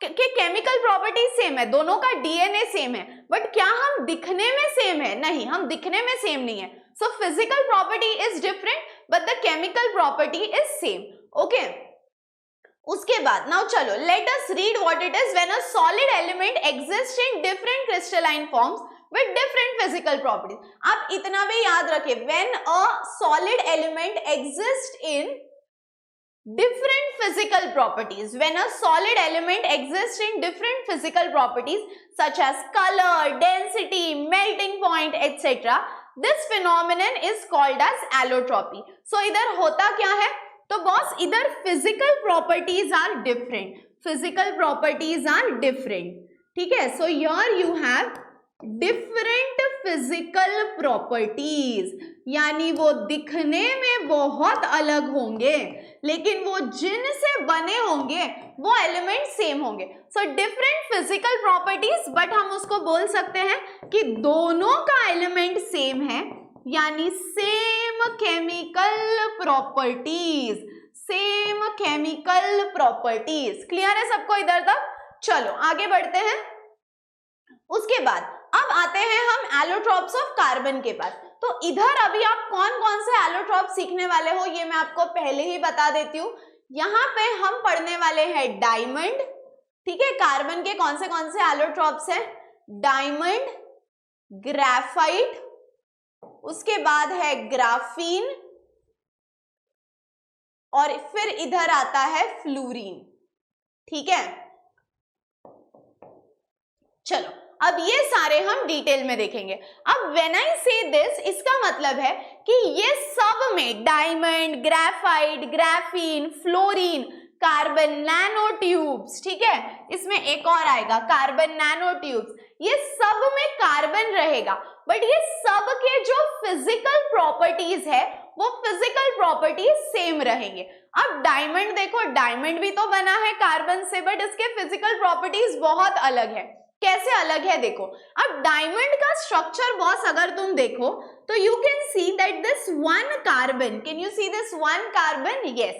के केमिकल प्रॉपर्टी सेम है, दोनों का DNA सेम है, बट क्या हम दिखने में सेम है? नहीं, हम दिखने में सेम नहीं है। So physical property is different but the chemical property is same. Okay. उसके बाद नाउ चलो let us read what it is when a solid element exists in different crystalline forms with different physical properties. आप इतना भी याद रखें, when a solid element exists in different physical properties, when a solid element exists in different physical properties such as color, density, melting point, etc., this phenomenon is called as allotropy. So इधर होता क्या है, तो बॉस इधर physical properties are different, physical properties are different, ठीक है. So here you have different physical properties, यानी वो दिखने में बहुत अलग होंगे लेकिन वो जिनसे बने होंगे वो एलिमेंट सेम होंगे. So different physical properties, but हम उसको बोल सकते हैं कि दोनों का एलिमेंट सेम है, यानी same chemical properties, same chemical properties. Clear है सबको इधर तक? चलो आगे बढ़ते हैं. उसके बाद अब आते हैं हम एलोट्रॉप्स ऑफ कार्बन के पास. तो इधर अभी आप कौन कौन से एलोट्रॉप सीखने वाले हो ये मैं आपको पहले ही बता देती हूँ. यहाँ पे हम पढ़ने वाले हैं डायमंड, ठीक है. कार्बन के कौन से एलोट्रॉप्स हैं? डायमंड, ग्रेफाइट, उसके बाद है ग्राफीन, और फिर इधर आता है फ्लूरीन, ठीक है. चलो अब ये सारे हम डिटेल में देखेंगे. अब व्हेन आई से दिस, इसका मतलब है कि ये सब में diamond, graphite, graphene, fluorine, carbon nano tubes, ठीक है. इसमें एक और आएगा कार्बन नैनो ट्यूब्स. ये सब में कार्बन रहेगा, बट ये सब के जो फिजिकल प्रॉपर्टीज है वो फिजिकल प्रॉपर्टीज सेम रहेंगे. अब डायमंड देखो, डायमंड भी तो बना है कार्बन से, बट इसके फिजिकल प्रॉपर्टीज बहुत अलग है. कैसे अलग है देखो. अब डायमंड का स्ट्रक्चर बॉस अगर तुम देखो तो you can see that this one carbon, can you see this one carbon? Yes,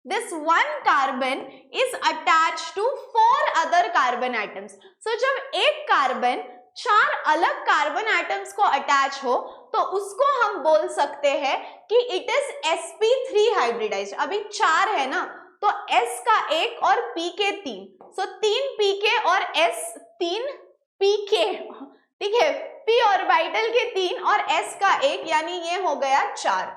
this one carbon is attached to 4 other carbon atoms. So जब एक कार्बन 4 अलग कार्बन एटम्स को अटैच हो तो उसको हम बोल सकते हैं कि इट इज sp3 हाइब्रिडाइज्ड. अभी 4 है ना, तो s का 1 और p के 3, सो 3 pk और s 3 pk, ठीक है. p ऑर्बिटल के 3 और s का 1, यानी ये हो गया 4.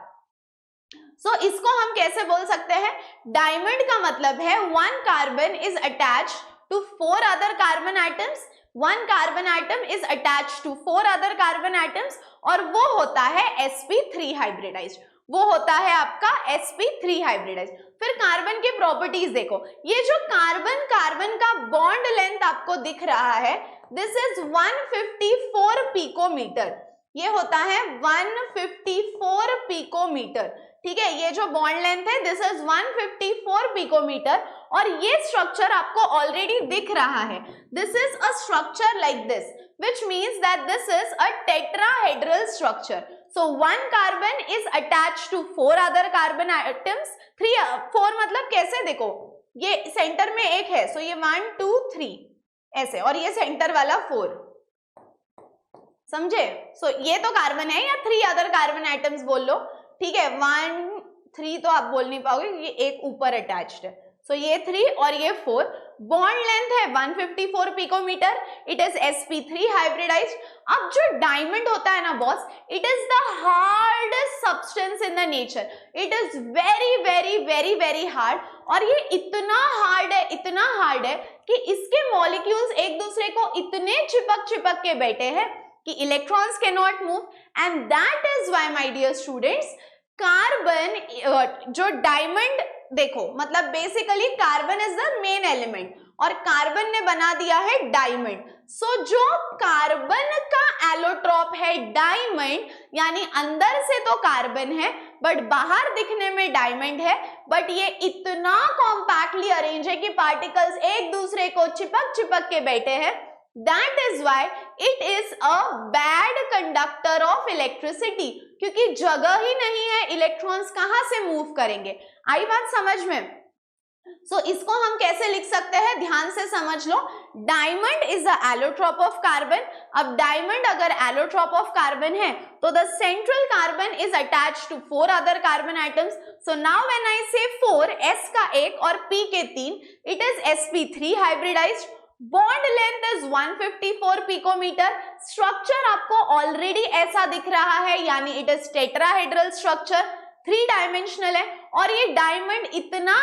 सो इसको हम कैसे बोल सकते हैं? डायमंड का मतलब है one carbon is attached to 4 other carbon atoms, one carbon atom is attached to 4 other carbon atoms, और वो होता है sp3 हाइब्रिडाइज्ड. वो होता है आपका sp3 हाइब्रिडाइज्ड. फिर कार्बन के प्रॉपर्टीज देखो. ये जो कार्बन कार्बन का बॉन्ड लेंथ आपको दिख रहा है, दिस इज 154 पिकोमीटर. ये होता है 154 पिकोमीटर, ठीक है. ये जो बॉन्ड लेंथ है दिस इज 154 पिकोमीटर, और ये स्ट्रक्चर आपको ऑलरेडी दिख रहा है. This is a structure like this, which means that this is a tetrahedral structure. So one carbon is attached to 4 other carbon atoms. 4 मतलब कैसे देखो, ये सेंटर में एक है, so ये 1 2 3 ऐसे, और ये सेंटर वाला 4, समझे. so ये तो कार्बन है, या 3 अदर कार्बन एटम्स बोल लो, ठीक है. 1 3 तो आप बोल नहीं पाओगे, ये एक ऊपर अटैच्ड है. सो ये 3 और ये 4. बॉन्ड लेंथ है 154 picometre. It is sp3 hybridised. अब जो डायमंड होता है ना boss, it is the hard substance in the nature. It is very very very very hard, और ये इतना हार्ड है, इतना हार्ड है कि इसके मॉलिक्यूल्स एक दूसरे को इतने चिपक चिपक के बैठे हैं कि electrons can not move. And that is why my dear students, carbon जो डायमंड देखो, मतलब basically carbon is the main element, और कार्बन ने बना दिया है डायमंड. सो जो कार्बन का एलोट्रॉप है डायमंड, यानी अंदर से तो कार्बन है बट बाहर दिखने में डायमंड है, बट ये इतना कॉम्पैक्टली अरेंज है कि पार्टिकल्स एक दूसरे को चिपक चिपक के बैठे हैं. That is why it is a bad conductor of electricity, क्योंकि जगह ही नहीं है, इलेक्ट्रॉन्स कहां से मूव करेंगे. आई बात समझ में? इसको हम कैसे लिख सकते हैं, ध्यान से समझ लो। Diamond is a allotrope of carbon. अब डायमंड अगर एलोट्रोप ऑफ कार्बन है तो the central carbon is attached to 4 other carbon atoms. So now when I say 4, s का 1 और p के 3, it is sp3 hybridised. Bond length is 154 picometre. Structure आपको ऑलरेडी ऐसा दिख रहा है, यानी it is tetrahedral structure, 3 dimensional है। और ये डायमंड इतना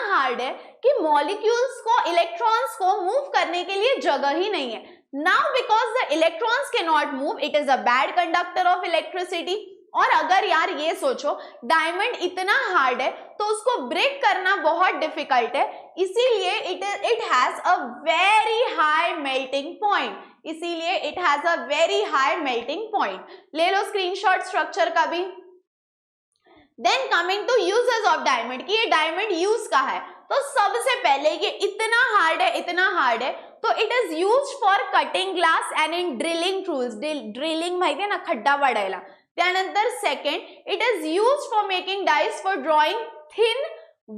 हार्ड है कि मॉलिक्यूल्स को, इलेक्ट्रॉन्स को मूव करने के लिए जगह ही नहीं है। Now because the electrons can not move, it is a bad conductor of electricity. और अगर यार ये सोचो, डायमंड इतना हार्ड है तो उसको ब्रेक करना बहुत डिफिकल्ट है, इसीलिए it has a very high melting point. इसीलिए it has a very high melting point. ले लो स्क्रीनशॉट स्ट्रक्चर का भी। Then coming to uses of diamond, कि ये डायमंड यूज का है। तो सबसे पहले ये इतना हार्ड है तो it is used for cutting glass and in drilling tools. Drilling माहिती आहे ना, खड्डा पाडायला। त्यानंतर second, it is used for making dies for drawing thin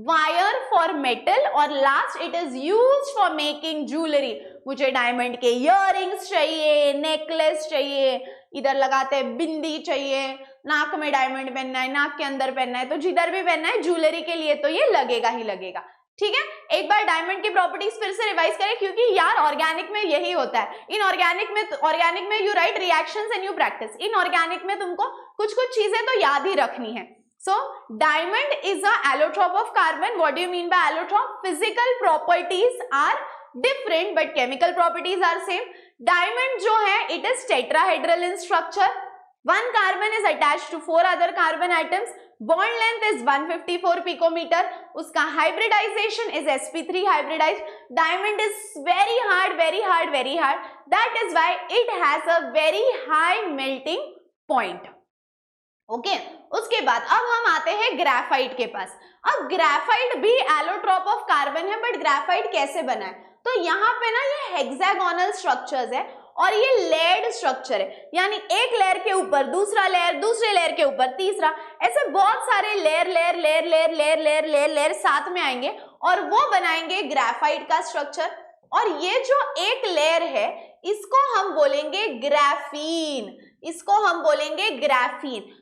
wire for metal. और last, it is used for making jewellery. मुझे डायमंड के इयररिंग्स चाहिए, नेकलेस चाहिए, इधर लगाते हैं बिंदी चाहिए, नाक में डायमंड पहनना है, नाक के अंदर पहनना है, तो जिधर भी पहनना है ज्वेलरी के लिए तो ये लगेगा ही लगेगा। ठीक है, एक बार डायमंड की प्रॉपर्टीज फिर से रिवाइज करें, क्योंकि यार ऑर्गेनिक में यही होता है। ऑर्गेनिक में you right reactions and you practice. Inorganic में तुमको कुछ चीजें तो याद ही रखनी है। So diamond is a allotrope of carbon. What do you mean by allotrope? Physical properties are different but chemical properties are same. Diamond जो है it is tetrahedral in structure. One carbon is attached to 4 other carbon atoms. Bond length is 154 picometer. उसका hybridization is sp3 hybridized. Diamond is very hard. That is why it has a very high melting point. Okay उसके बाद अब हम आते हैं ग्रेफाइट के पास। अब ग्रेफाइट भी एलोट्रोप ऑफ कार्बन है, बट ग्रेफाइट कैसे बना है? तो यहाँ पे ना ये हेक्सागोनल स्ट्रक्चर्स है और ये लेयर्ड स्ट्रक्चर है, यानी एक लेयर के ऊपर दूसरा लेयर, दूसरे लेयर के ऊपर तीसरा, ऐसे बहुत सारे लेयर साथ में आएंगे और वो बनाएंगे ग्रेफाइट का स्ट्रक्चर। और ये जो एक लेयर है इसको हम बोलेंगे graphene.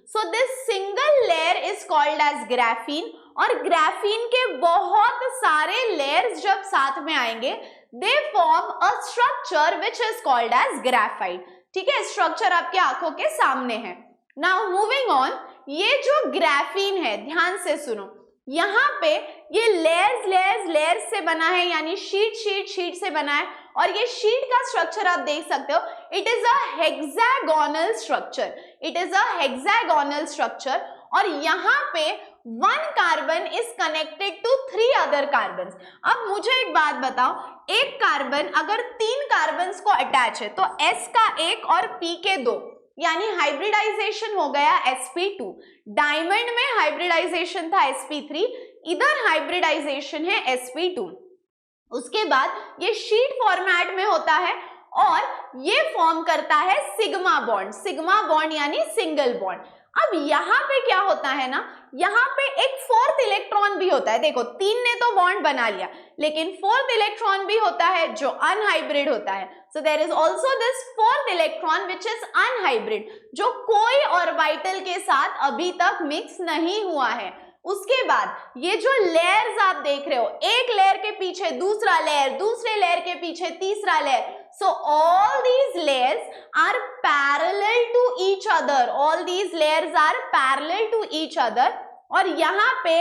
So this single layer is called as graphene. और ग्राफीन के बहुत सारे लेयर्स जब साथ में आएंगे they form a structure which is called as graphite. ठीक है, स्ट्रक्चर आपके आंखों के सामने है। नाउ मूविंग ऑन, ये जो ग्राफीन है ध्यान से सुनो, यहाँ पे ये लेयर्स से बना है, यानी शीट से बना है। और ये शीट का स्ट्रक्चर आप देख सकते हो, it is a hexagonal structure. और यहाँ पे 1 carbon is connected to 3 other carbon. अब मुझे एक बात बताओ, एक कार्बन अगर 3 कार्बन को अटैच है तो s का 1 और p के 2, यानी हाइब्रिडाइजेशन हो गया sp2। डायमंड में हाइब्रिडाइजेशन था sp3, इधर हाइब्रिडाइजेशन है sp2। उसके बाद ये शीट फॉर्मेट में होता है और ये फॉर्म करता है सिग्मा बॉन्ड यानी सिंगल बॉन्ड। अब यहाँ पे क्या होता है ना, यहाँ पे एक 4th इलेक्ट्रॉन भी होता है। देखो 3 ने तो बॉन्ड बना लिया, लेकिन 4th इलेक्ट्रॉन भी होता है जो अनहाइब्रिड होता है। So there is also this 4th electron which is unhybrid, जो कोई ऑर्बिटल के साथ अभी तक मिक्स नहीं हुआ है। उसके बाद ये जो लेयर्स आप देख रहे हो, एक लेयर के पीछे दूसरा लेयर, दूसरे लेयर के पीछे तीसरा layer, so all these layers are parallel to each other। और यहाँ पे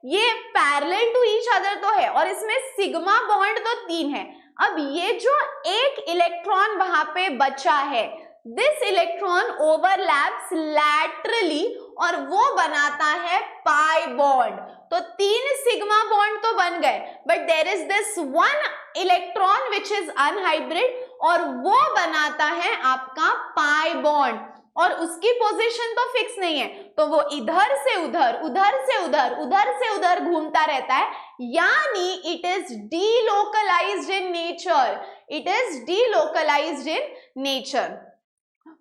ये parallel to each other तो है और इसमें सिग्मा बॉन्ड तो 3 है। अब ये जो एक इलेक्ट्रॉन वहां पे बचा है, दिस इलेक्ट्रॉन ओवरलैप्स लैटरली और वो बनाता है पाई बॉन्ड। तो 3 सिग्मा बॉन्ड तो बन गए, but there is this 1 electron which is unhybrid और वो बनाता है आपका पाई बॉन्ड। और उसकी पोजीशन तो फिक्स नहीं है, तो वो इधर से उधर घूमता रहता है, यानी it is delocalised in nature.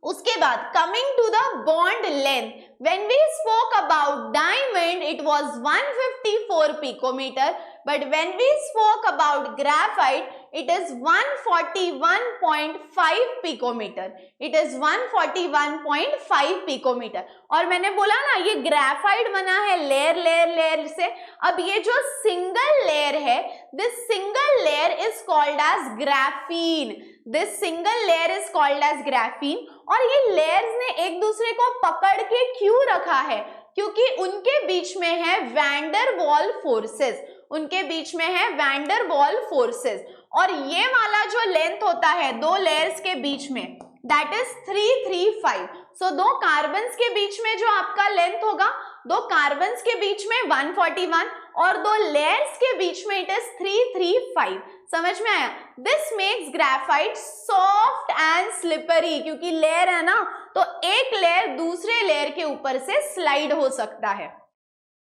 उसके बाद coming to the bond length, when we spoke about diamond it was 154 54 picometer, but when we spoke about graphite, it is 141.5 picometer. It is 141.5 picometer. और मैंने बोला ना ये ग्रेफाइट बना है लेयर से. अब ये जो सिंगल लेयर है, this single layer is called as graphene. This single layer is called as graphene. और ये लेयर्स ने एक दूसरे को पकड़ के क्यों रखा है? क्योंकि उनके बीच में है वैंडर वॉल फोर्सेस. उनके बीच में है वैंडर वॉल फोर्सेस. और ये वाला जो लेंथ होता है दो लेयर्स के बीच में, दैट इज 335. सो दो कार्बन्स के बीच में जो आपका लेंथ होगा, दो कार्बन्स के बीच में 141 और दो लेयर्स के बीच में इट इज 335. समझ में आया? This makes graphite soft and slippery. क्योंकि लेयर है ना, तो एक लेयर दूसरे लेयर के ऊपर से स्लाइड हो सकता है.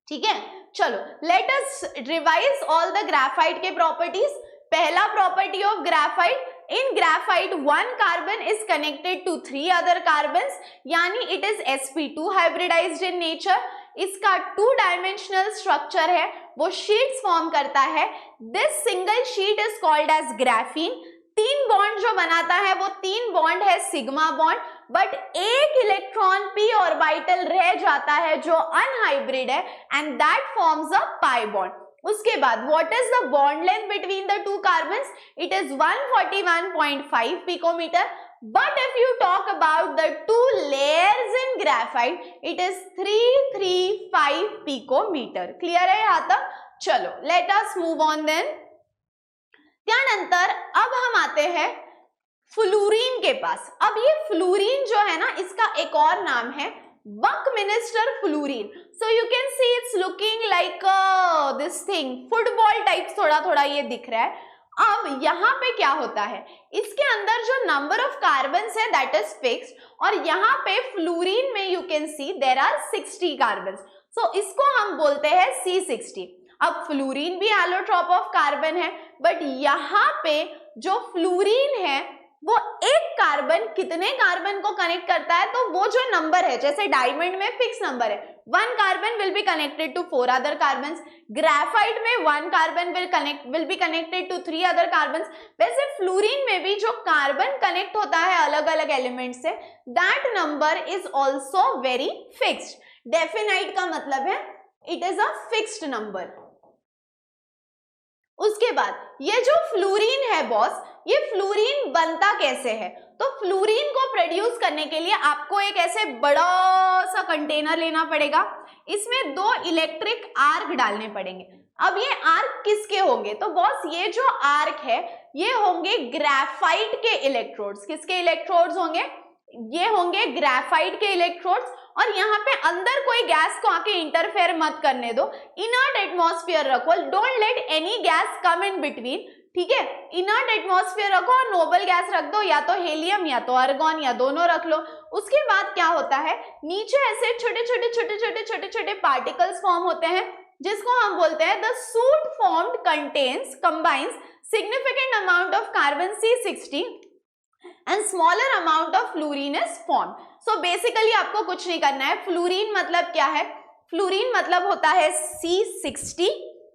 ठीक है, चलो let us revise all the graphite के प्रॉपर्टीज. पहला property of graphite, in graphite one carbon is connected to 3 other carbons, यानी it is sp2 hybridised in nature. इसका 2 डायमेंशनल स्ट्रक्चर है, वो शीट्स फॉर्म करता है. This single sheet is called as graphene. 3 bond जो बनाता है वो 3 बॉन्ड है सिग्मा बॉन्ड, बट एक इलेक्ट्रॉन p ऑर्बिटल रह जाता है जो अनहाइब्रिड है, and that forms a pi bond. उसके बाद what is the bond length between the 2 carbons? It is 141.5 picometre. But if you talk about the 2 layers in graphite, it is 335 picometer. Clear है यहाँ तक? चलो let us move on then. त्यानंतर अब हम आते हैं फ्लोरीन के पास. अब ये फ्लोरीन जो है ना, इसका एक और नाम है buckminster fullerene. So you can see it's looking like this thing, football type थोड़ा थोड़ा ये दिख रहा है. अब यहाँ पे क्या होता है, इसके अंदर जो नंबर ऑफ कार्बन्स है दैट इज फिक्स्ड, और यहाँ पे फ्लोरीन में you can see there are 60 carbons. So इसको हम बोलते हैं C60. अब फ्लोरीन भी एलोट्रॉप ऑफ कार्बन है, बट यहाँ पे जो फ्लोरीन है वो एक कार्बन कितने कार्बन को कनेक्ट करता है, तो वो जो नंबर है, जैसे डायमंड में फिक्स नंबर है, 1 carbon will be connected to 4 other carbons. Graphite में 1 carbon will be connected to 3 other carbons. वैसे फ्लोरीन में भी जो कार्बन कनेक्ट होता है अलग अलग एलिमेंट से, that number is also very fixed. Definite का मतलब है it is a fixed number. उसके बाद ये जो फ्लोरीन है बॉस, ये फ्लोरीन बनता कैसे है? तो फ्लोरीन को प्रोड्यूस करने के लिए आपको एक ऐसे बड़ा सा कंटेनर लेना पड़ेगा. इसमें 2 इलेक्ट्रिक आर्क डालने पड़ेंगे. अब ये आर्क किसके होंगे? तो बॉस ये जो आर्क है ये होंगे ग्रेफाइट के इलेक्ट्रोड्स. किसके इलेक्ट्रोड्स होंगे? ये होंगे ग्रेफाइट के इलेक्ट्रोड्स. और यहाँ पे अंदर कोई गैस को आके इंटरफेयर मत करने दो, इनर्ट एटमॉस्फेयर रखो. Don't let any gas come in between. ठीक है, इनर्ट एटमॉस्फेयर रखो और नोबल गैस रख दो, या तो हेलियम या तो आर्गन या दोनों रख लो. उसके बाद क्या होता है, नीचे ऐसे छोटे छोटे पार्टिकल्स फॉर्म होते हैं, जिसको हम बोलते हैं the suit formed combines significant amount of carbon C60 and smaller amount of fluorine is form. So basically आपको कुछ नहीं करना है. फ्लोरीन मतलब क्या है? फ्लोरीन मतलब होता है C60.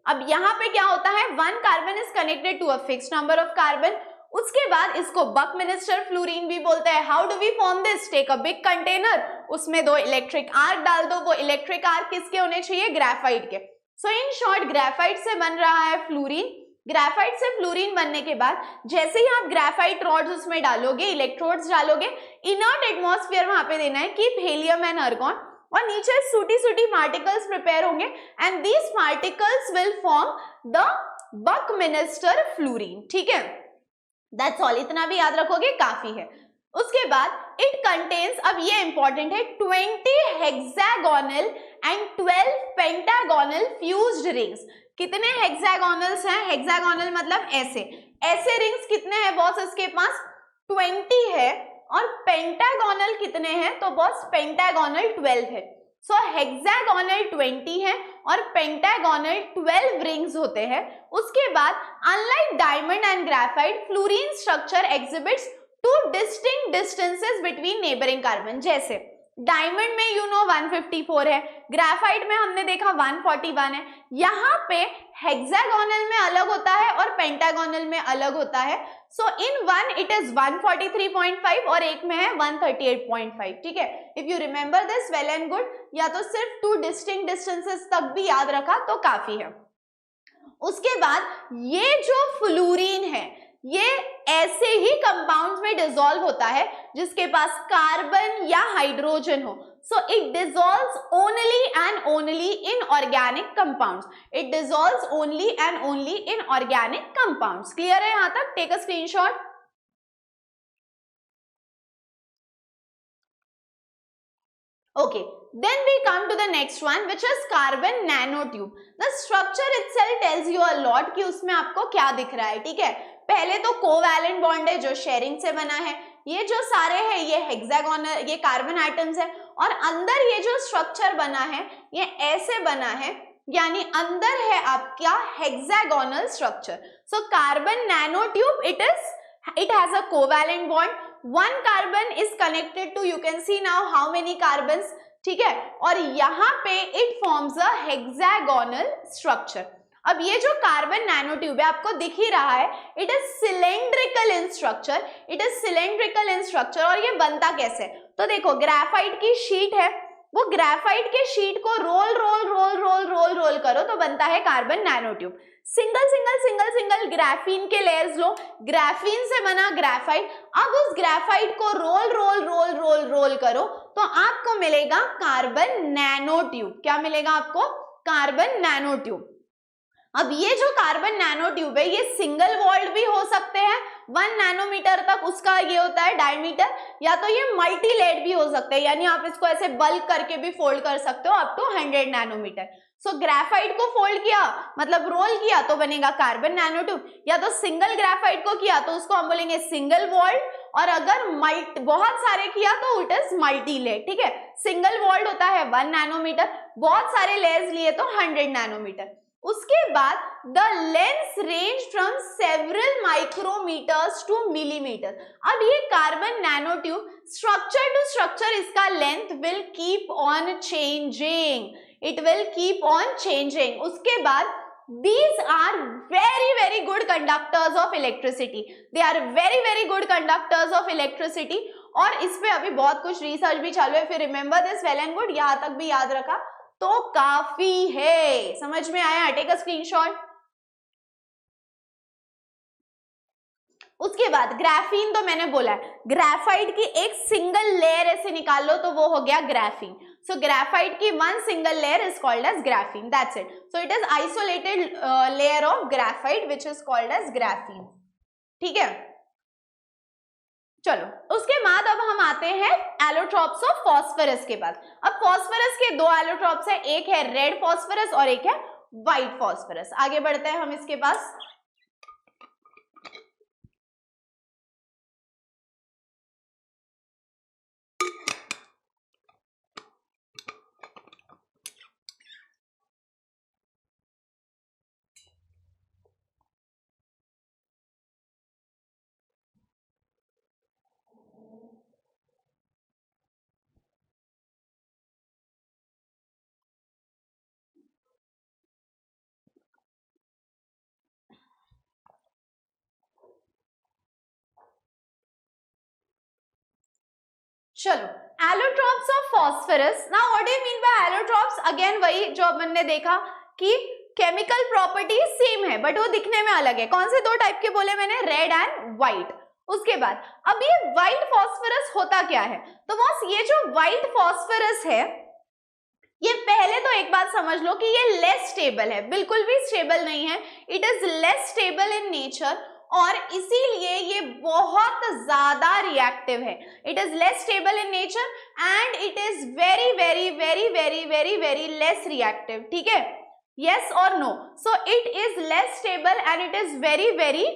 अब यहाँ पे क्या होता है, 1 carbon is connected to a fixed number of carbon. उसके बाद इसको बकमिनिस्टर फ्लोरीन भी बोलते हैं. How do we form this? Take a big container, उसमें 2 इलेक्ट्रिक आर्क डाल दो. वो इलेक्ट्रिक आर्क किसके होने चाहिए? ग्रेफाइट के. सो इन शॉर्ट ग्रेफाइट से बन रहा है फ्लोरीन. ग्रेफाइट से फ्लोरीन बनने के बाद जैसे ही आप ग्रेफाइट रॉड्स उसमें डालोगे, इलेक्ट्रोड्स डालोगे, इनर्ट एटमॉस्फेयर वहां पे देना है, कीप हेलियम एंड आर्गन, और नीचे सूटी पार्टिकल्स प्रिपेयर होंगे, and these particles will form the buckminster fullerene. ठीक है, दैट्स ऑल. इतना भी याद रखोगे काफी है. उसके बाद इट कंटेन्स, अब ये इंपॉर्टेंट है, 20 hexagonal and 12 pentagonal fused rings. कितने हेक्सागोनल्स हैं? हेक्सागोनल मतलब ऐसे रिंग्स कितने हैं बॉस इसके पास? 20 है. और पेंटागोनल कितने हैं? तो बॉस पेंटागोनल 12 है. सो हेक्सागोनल 20 है और पेंटागोनल 12 रिंग्स होते हैं. उसके बाद unlike diamond and graphite, fluorine structure exhibits 2 distinct distances between neighbouring carbon. जैसे डायमंड में 154 है, ग्रेफाइट में हमने देखा 141 है। यहाँ पे हेक्सागोनल में अलग होता है और पेंटागोनल में अलग होता है। सो इन वन इट इज 143.5 और एक में है 138.5, ठीक है। If you remember this well and good, या तो सिर्फ 2 डिस्टिंक्ट डिस्टेंसेस तक भी याद रखा तो काफी है। उसके बाद ये जो फ्लोरीन है ये ऐसे ही कंपाउंड्स में डिसॉल्व होता है जिसके पास कार्बन या हाइड्रोजन हो। So it dissolves only and only in organic compounds. It dissolves only and only in organic compounds. Clear है यहां तक? Take a screenshot. Okay, then we come to the next one which is carbon nanotube. The structure itself tells you a lot कि उसमें आपको क्या दिख रहा है, ठीक है। पहले तो कोवैलेंट बॉन्ड है जो शेयरिंग से बना है, ये जो सारे हैं ये हेक्सागोनल, ये कार्बन एटम्स है, और अंदर ये जो स्ट्रक्चर बना है ये ऐसे बना है, यानी अंदर है आपका hexagonal structure. So carbon nanotube it has a covalent bond. One carbon is connected to, you can see now how many carbons, ठीक है, और यहाँ पे it forms a hexagonal structure. अब ये जो कार्बन नैनोट्यूब है आपको दिख ही रहा है, it is cylindrical in structure, it is cylindrical in structure. और ये बनता कैसे? तो देखो ग्रेफाइट की शीट है, वो ग्रेफाइट के शीट को roll roll roll roll roll roll करो तो बनता है carbon nanotube. Single single single single graphene के लेयर्स लो, ग्राफीन से बना ग्रेफाइट, अब उस ग्रेफाइट को roll roll roll roll roll करो तो आपको मिलेगा कार्बन नैनोट्यूब। क्या मिलेगा आपको? Carbon nanotube. अब ये जो कार्बन नैनोट्यूब है ये सिंगल वॉल्ड भी हो सकते हैं, 1 नैनोमीटर तक उसका ये होता है डायमीटर, या तो ये मल्टी लेड भी हो सकते हैं, यानी आप इसको ऐसे बल्क करके भी फोल्ड कर सकते हो अप टू 100 नैनोमीटर। सो ग्रेफाइट को फोल्ड किया मतलब रोल किया तो बनेगा कार्बन नैनोट्यूब, या तो सिंगल ग्रेफाइट को किया तो उसको हम बोलेंगे सिंगल वॉल्ड, और अगर बहुत सारे किया तो इट इज मल्टी लेड, ठीक है। सिंगल वॉल्ड होता है 1 नैनोमीटर, बहुत सारे लेयर्स लिए तो 100 नैनोमीटर। उसके बाद the length range from several micrometres to millimetre. अब ये carbon nanotube structure to structure इसका length will keep on changing, it will keep on changing. उसके बाद these are very good conductors of electricity, they are very good conductors of electricity। और इस पे अभी बहुत कुछ रिसर्च भी चालू है, फिर remember this well and good, यहां तक भी याद रखा तो काफी है। समझ में आया? Take a screenshot. उसके बाद ग्राफीन तो मैंने बोला है, ग्रेफाइट की एक सिंगल लेयर ऐसे निकाल लो तो वो हो गया ग्राफीन। सो ग्रेफाइट की 1 single layer is called as graphene, that's it. So it is isolated layer of graphite which is called as graphene, ठीक है। चलो उसके बाद अब हम आते हैं एलोट्रॉप्स ऑफ फॉस्फोरस के बाद। अब फॉस्फोरस के 2 एलोट्रॉप्स है, एक है रेड फॉस्फोरस और एक है व्हाइट फॉस्फोरस। आगे बढ़ते हैं हम इसके पास। चलो allotropes of phosphorus. Now what do you mean bye allotropes? Again वही जो अपन ने देखा कि केमिकल प्रॉपर्टीज सेम है बट वो दिखने में अलग है। कौन से 2 टाइप के बोले मैंने? Red and white. उसके बाद अब ये व्हाइट फॉस्फोरस होता क्या है? तो बस ये जो व्हाइट फॉस्फोरस है ये पहले तो एक बात समझ लो कि ये लेस स्टेबल है, बिल्कुल भी स्टेबल नहीं है, it is less stable in nature, और इसीलिए ये बहुत ज्यादा रिएक्टिव है। It is less stable in nature and it is very very very very very very less reactive, ठीक है। यस और no? So it is less stable and it is very very,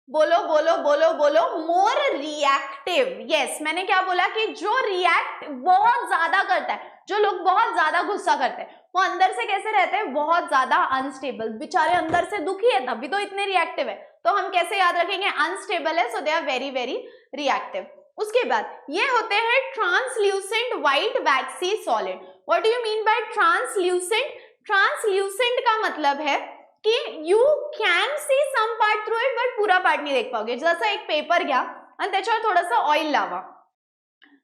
बोलो बोलो बोलो बोलो, मोर रिएक्टिव। यस, मैंने क्या बोला कि जो रिएक्ट बहुत ज्यादा करता है, जो लोग बहुत ज्यादा गुस्सा करते हैं वो अंदर से कैसे रहते हैं? बहुत ज्यादा अनस्टेबल, बेचारे अंदर से दुखी है तभी तो इतने रिएक्टिव है, तो हम कैसे याद रखेंगे? अनस्टेबल है, so they are very very reactive. उसके बाद ये होते हैं translucent white waxy solid. What do you mean by translucent? Translucent का मतलब है कि you can see some part through it but पूरा पार्ट नहीं देख पाओगे। जसं एक पेपर घ्या आणि त्याच्यावर थोडंसं ऑइल लावा,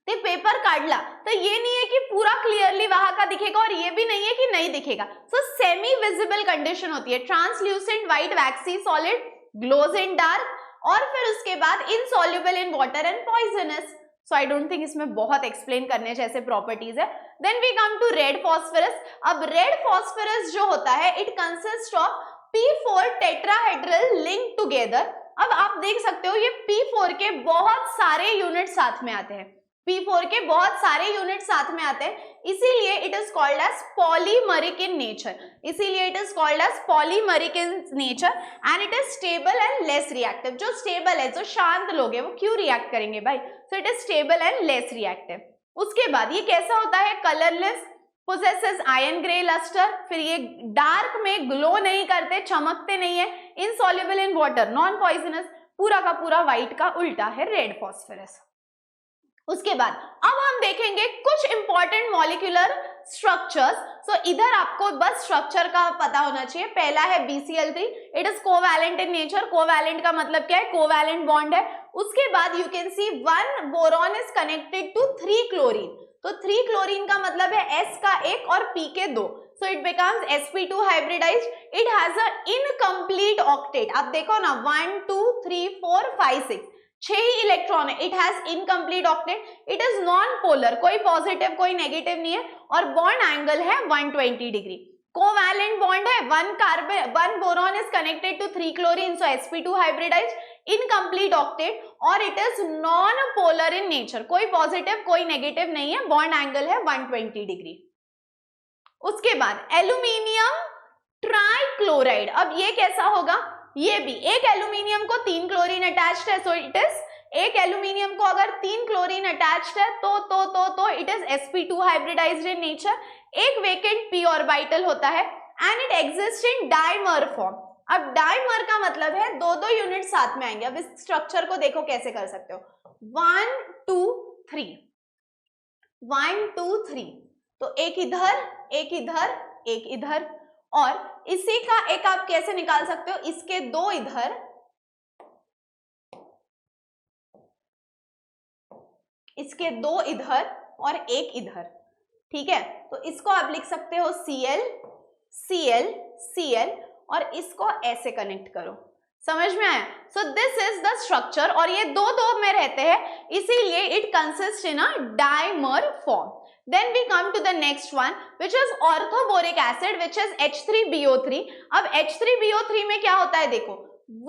ते पेपर काढला तर ये नहीं है कि पूरा क्लियरली वहां का दिखेगा और ये भी नहीं है कि नहीं दिखेगा। सो सेमी विजिबल कंडीशन होती है। Translucent white waxy solid, glows in dark, और फिर उसके बाद insoluble in water and poisonous. So I don't think इसमें बहुत एक्सप्लेन करने जैसे प्रॉपर्टीज है। Then we come to red phosphorus. अब रेड फॉस्फोरस जो होता है it consist of P4 tetrahedral link together. अब आप देख सकते हो ये P4 के बहुत सारे यूनिट साथ में आते हैं, P4 के बहुत सारे यूनिट साथ में आते हैं, इसीलिए it is called as polymeric in nature. इसीलिए it is called as polymeric in nature and it is stable and less reactive. जो स्टेबल है, जो शांत लोग हैं, वो क्यों रिएक्ट करेंगे भाई? सो it is stable and less reactive. उसके बाद ये कैसा होता है? Colourless, possesses iron gray luster, फिर ये डार्क में ग्लो नहीं करते, चमकते नहीं है, insoluble in water, non poisonous, पूरा का पूरा व्हाइट का उल्टा है रेड फॉस्फोरस। उसके बाद अब हम देखेंगे कुछ इंपॉर्टेंट मॉलिक्यूलर स्ट्रक्चर्स। सो इधर आपको बस स्ट्रक्चर का पता होना चाहिए। पहला है BCl3, it is covalent in nature. Covalent का मतलब क्या है? कोवैलेंट बॉन्ड है। उसके बाद you can see 1 boron is connected to 3 chlorine. तो 3 क्लोरीन का मतलब है S का 1 और P के 2, so it becomes sp2 hybridized. It has a incomplete octet. आप देखो ना 1 2 3 4 5 6, 6 ही इलेक्ट्रॉन है। It has incomplete octet. It is non polar, कोई पॉजिटिव कोई नेगेटिव नहीं है, और बॉन्ड एंगल है 120 डिग्री। कोवैलेंट बॉन्ड है, 1 boron is connected to 3 chlorine, so sp2 hybridised, incomplete octet, और it is non polar in nature, कोई पॉजिटिव कोई नेगेटिव नहीं है, बॉन्ड एंगल है 120 डिग्री। उसके बाद एल्यूमिनियम ट्राइक्लोराइड। अब ये कैसा होगा? ये भी एक एल्यूमिनियम को 3 क्लोरीन अटैच्ड है, सो इट इज, एक एल्यूमिनियम को अगर 3 क्लोरीन अटैच्ड है तो it is sp2 hybridised in nature. एक वेकेंट p ऑर्बिटल होता है and it exist in dimer form. अब डाइमर का मतलब है 2-2 यूनिट साथ में आएंगे। अब इस स्ट्रक्चर को देखो कैसे कर सकते हो, 1 2 3 1 2 3, तो एक इधर एक इधर एक इधर, और इसी का एक आप कैसे निकाल सकते हो? इसके 2 इधर, इसके 2 इधर और एक इधर, ठीक है? तो इसको आप लिख सकते हो Cl Cl Cl, और इसको ऐसे कनेक्ट करो। समझ में आया? So this is the structure, और ये 2-2 में रहते हैं, इसीलिए it consist in a dimer form. Then we come to the next one, which is orthoboric acid, which is H3BO3. अब H3BO3 में क्या होता है? देखो,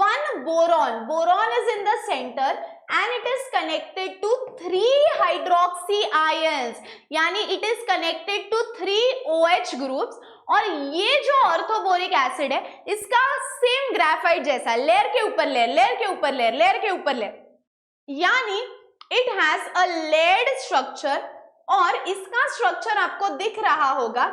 1 boron is in the center and it is connected to 3 hydroxy ions, यानी it is connected to 3 OH groups। और ये जो ऑर्थोबोरिक एसिड है इसका सेम ग्रेफाइट जैसा, लेयर के ऊपर लेयर, लेयर के ऊपर लेयर, लेयर के ऊपर लेयर, यानी it has a layered structure. और इसका स्ट्रक्चर आपको दिख रहा होगा,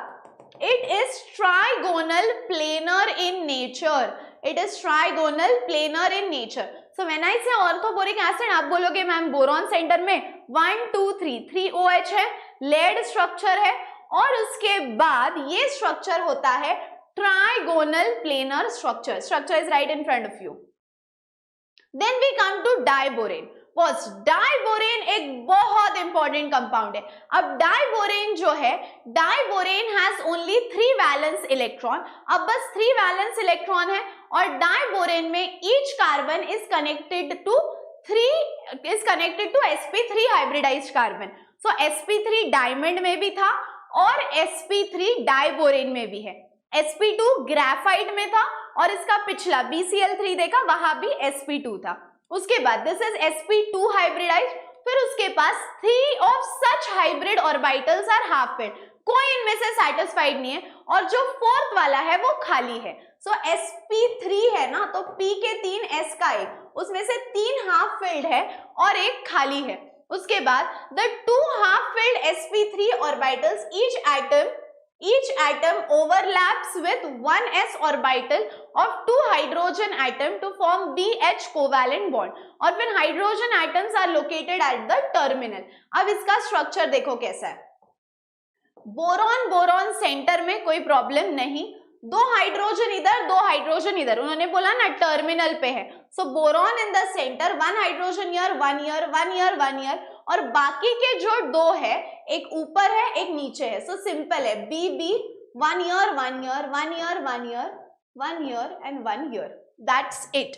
it is trigonal planar in nature. It is trigonal planar in nature. So when I से ऑर्थोबोरिक एसिड, आप बोलोगे मैम बोरॉन सेंटर में 1 2 3 OH है, लेयर्ड स्ट्रक्चर है, और उसके बाद ये स्ट्रक्चर होता है trigonal planar structure. Structure is right in front of you. Then we come to diborane. First, diborane एक बहुत इंपॉर्टेंट कंपाउंड है। अब डाइबोरेन जो है, diborane has only 3 valence electron. अब बस 3 वैलेंस इलेक्ट्रॉन है, और डाइबोरेन में each carbon is connected to sp3 hybridized carbon. So sp3 diamond में भी था और sp3 डाइबोरेन में भी है। sp2 ग्रेफाइट में था, और इसका पिछला BCl3 देखा, वहां भी sp2 था। उसके बाद दिस इज sp2 हाइब्रिडाइज्ड। फिर उसके पास 3 of such hybrid orbitals are half filled, कोई इनमें से सैटिस्फाइड नहीं है, और जो 4th वाला है वो खाली है। सो sp3 है ना, तो p के 3 s का 1, उसमें से 3 हाफ फिल्ड है और एक खाली है। उसके बाद the 2 half filled sp3 orbitals, each atom each atom overlaps with one s orbital of two hydrogen atom to form BH covalent bond और फिर hydrogen atoms are located at the terminal। अब इसका स्ट्रक्चर देखो कैसा है, बोरॉन बोरॉन सेंटर में कोई प्रॉब्लम नहीं, दो हाइड्रोजन इधर दो हाइड्रोजन इधर, उन्होंने बोला ना टर्मिनल पे है, so boron in the centre, one hydrogen here one year one year one here, और बाकी के जो दो है एक ऊपर है एक नीचे है, सो सिंपल है B B, one year one year one year one year one year and one year, that's it.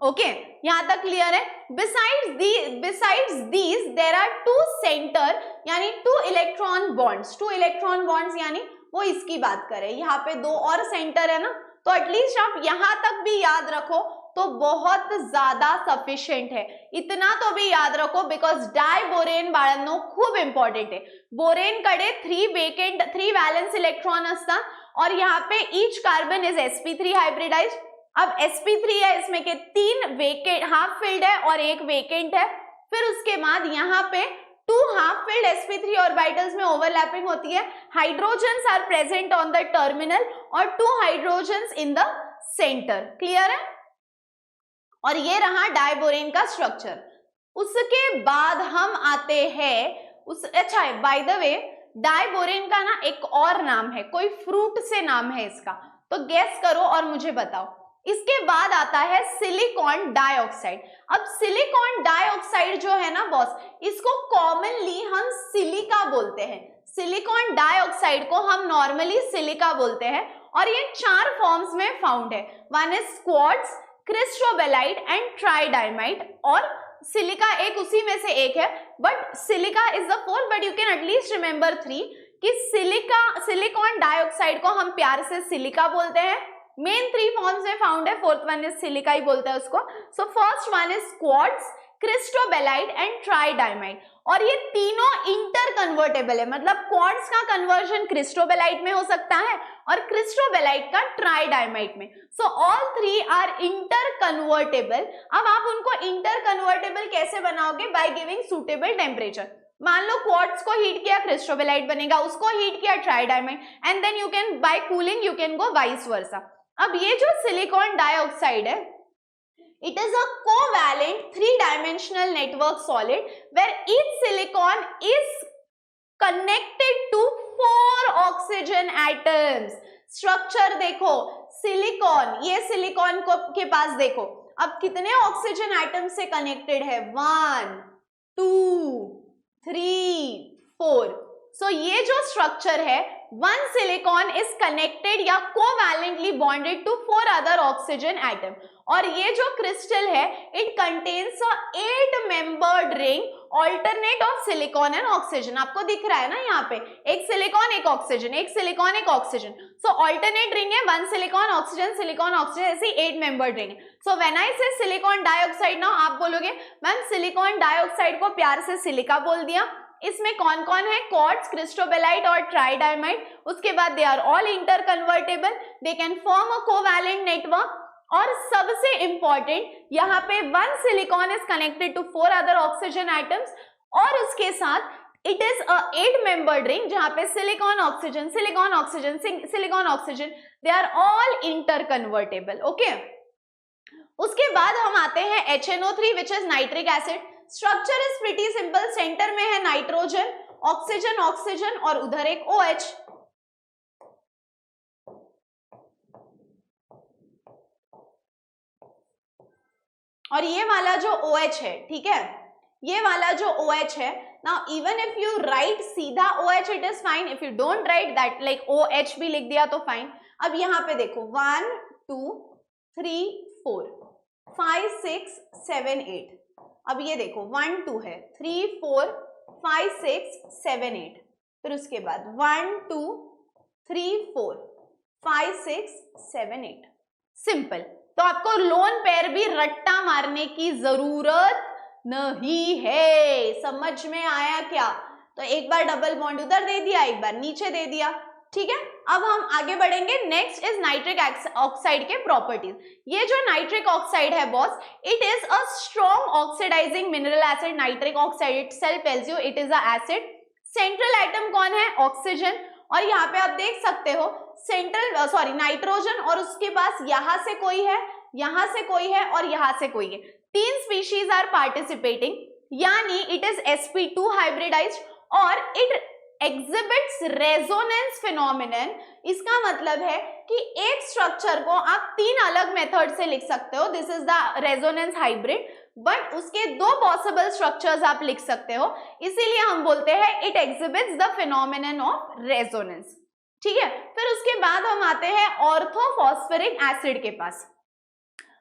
Okay, यहां तक क्लियर है। Besides these there are two center यानी टू इलेक्ट्रॉन बॉन्ड्स यानी वो इसकी बात करें, यहाँ पे दो और सेंटर है ना, तो एटलीस्ट आप यहां तक भी याद रखो तो बहुत ज्यादा सफिशिएंट है, इतना तो भी याद रखो बिकॉज डायबोरेन बाळांनो खूप इंपॉर्टंट है। बोरेन कडे 3 वैलेंस इलेक्ट्रॉन असतात और यहाँ पे each carbon is sp3 hybridised. अब sp3 है, इसमें के 3 वेकेंट हाफ फिल्ड है और एक वेकेंट है, फिर उसके बाद यहाँ पे 2 हाफ फिल्ड sp3 ऑर्बिटल्स में ओवरलैपिंग होती है, hydrogens are present on the terminal और 2 hydrogens in the center, clear है। और ये रहा डायबोरेन का स्ट्रक्चर। उसके बाद हम आते हैं अच्छा है बाय द वे, डायबोरेन का ना एक और नाम है, कोई फ्रूट से नाम है इसका, तो गेस करो और मुझे बताओ। इसके बाद आता है सिलिकॉन डाइऑक्साइड। अब सिलिकॉन डाइऑक्साइड जो है ना बॉस, इसको कॉमनली हम सिलिका बोलते हैं, सिलिकॉन डाइऑक्साइड को हम नॉर्मली सिलिका बोलते हैं और ये 4 फॉर्म्स में फाउंड है, one is quartz, cristobalite and tridymite, और सिलिका एक उसी में से एक है, but silica is the fourth, but you can at least remember 3 कि सिलिकॉन डाइऑक्साइड को हम प्यार से सिलिका बोलते हैं, मेन 3 फॉर्म्स में फाउंड है, फोर्थ वन इज सिलिका ही बोलते हैं उसको। So first one is quartz, cristobalite and tridymite, और ये तीनों इंटर कन्वर्टेबल है, मतलब क्वार्ट्ज का कन्वर्जन क्रिस्टोबेलाइट में हो सकता है और क्रिस्टोबेलाइट का ट्राइडाइमाइट में, so all 3 are interconvertible. अब आप उनको इंटर कन्वर्टेबल कैसे बनाओगे? By giving suitable temperature. मान लो क्वार्ट्ज को हीट किया क्रिस्टोबेलाइट बनेगा, उसको हीट किया tridymite, and then you can by cooling you can go vice versa. अब ये जो सिलिकॉन डाइऑक्साइड है, it is a covalent 3-dimensional network solid where each silicon is connected to 4 oxygen atoms। Structure देखो, सिलिकॉन, ये सिलिकॉन को के पास देखो अब कितने ऑक्सीजन एटम से कनेक्टेड है, 1 2 3 4। सो ये जो स्ट्रक्चर है, one silicon is connected या covalently bonded to 4 other oxygen atom, और ये जो क्रिस्टल है it contains a 8-membered ring alternate of silicon and oxygen। आपको दिख रहा है ना यहाँ पे, एक सिलिकॉन एक ऑक्सीजन, एक सिलिकॉन एक ऑक्सीजन, सो ऑल्टरनेट रिंग है, 1 सिलिकॉन ऑक्सीजन, ऐसी 8-membered ring है। सो व्हेन आई से सिलिकॉन डाइऑक्साइड ना, आप बोलोगे मैम सिलिकॉन डाइऑक्साइड को प्यार से सिलिका बोल दिया, इसमें कौन कौन है, क्वार्ट्ज, क्रिस्टोबेलाइट और ट्राइडाइमाइट, उसके बाद they are all interconvertible, they can form a covalent network, और सबसे इंपॉर्टेंट यहाँ पे 1 silicon is connected to 4 other oxygen atoms, और उसके साथ it is a 8-membered ring जहां पे silicon oxygen silicon oxygen silicon oxygen, they are all interconvertible. Okay, उसके बाद हम आते हैं HNO3 which is nitric acid. Structure is pretty simple, center में है नाइट्रोजन, ऑक्सीजन ऑक्सीजन और उधर एक OH। और ये वाला जो OH है, ठीक है, ये वाला जो OH है, now even if you right सीधा OH it is fine, if you don't write that like OH भी लिख दिया तो फाइन। अब यहाँ पे देखो 1 2 3 4 5 6 7 8, अब ये देखो 1 2 है, 3 4 5 6 7 8, फिर उसके बाद 1 2 3 4 5 6 7 8, सिंपल। तो आपको लोन पेयर भी रट्टा मारने की जरूरत नहीं है, समझ में आया क्या? तो एक बार डबल बॉन्ड उधर दे दिया, एक बार नीचे दे दिया, ठीक है। अब हम आगे बढ़ेंगे, नेक्स्ट इज नाइट्रिक ऑक्साइड के प्रॉपर्टीज। ये जो नाइट्रिक ऑक्साइड है boss, it is a strong oxidizing mineral acid. Nitric oxide itself tells you it is a acid. Central atom कौन है? ऑक्सीजन, और यहाँ पे आप देख सकते हो सेंट्रल नाइट्रोजन, और उसके पास यहाँ से कोई है, यहाँ से कोई है और यहाँ से कोई है, 3 स्पीशीज आर पार्टिसिपेटिंग, यानी इट इज sp2 हाइब्रिडाइज्ड और इट एग्जिबिट्स रेजोनेंस फिनोमिनन। इसका मतलब है कि एक स्ट्रक्चर को आप 3 अलग मेथड से लिख सकते हो, this is the resonance hybrid, but उसके 2 पॉसिबल स्ट्रक्चर्स आप लिख सकते हो, इसीलिए हम बोलते हैं it exhibits the phenomenon of resonance. ठीक है, फिर उसके बाद हम आते हैं ऑर्थोफॉस्फेरिक एसिड के पास।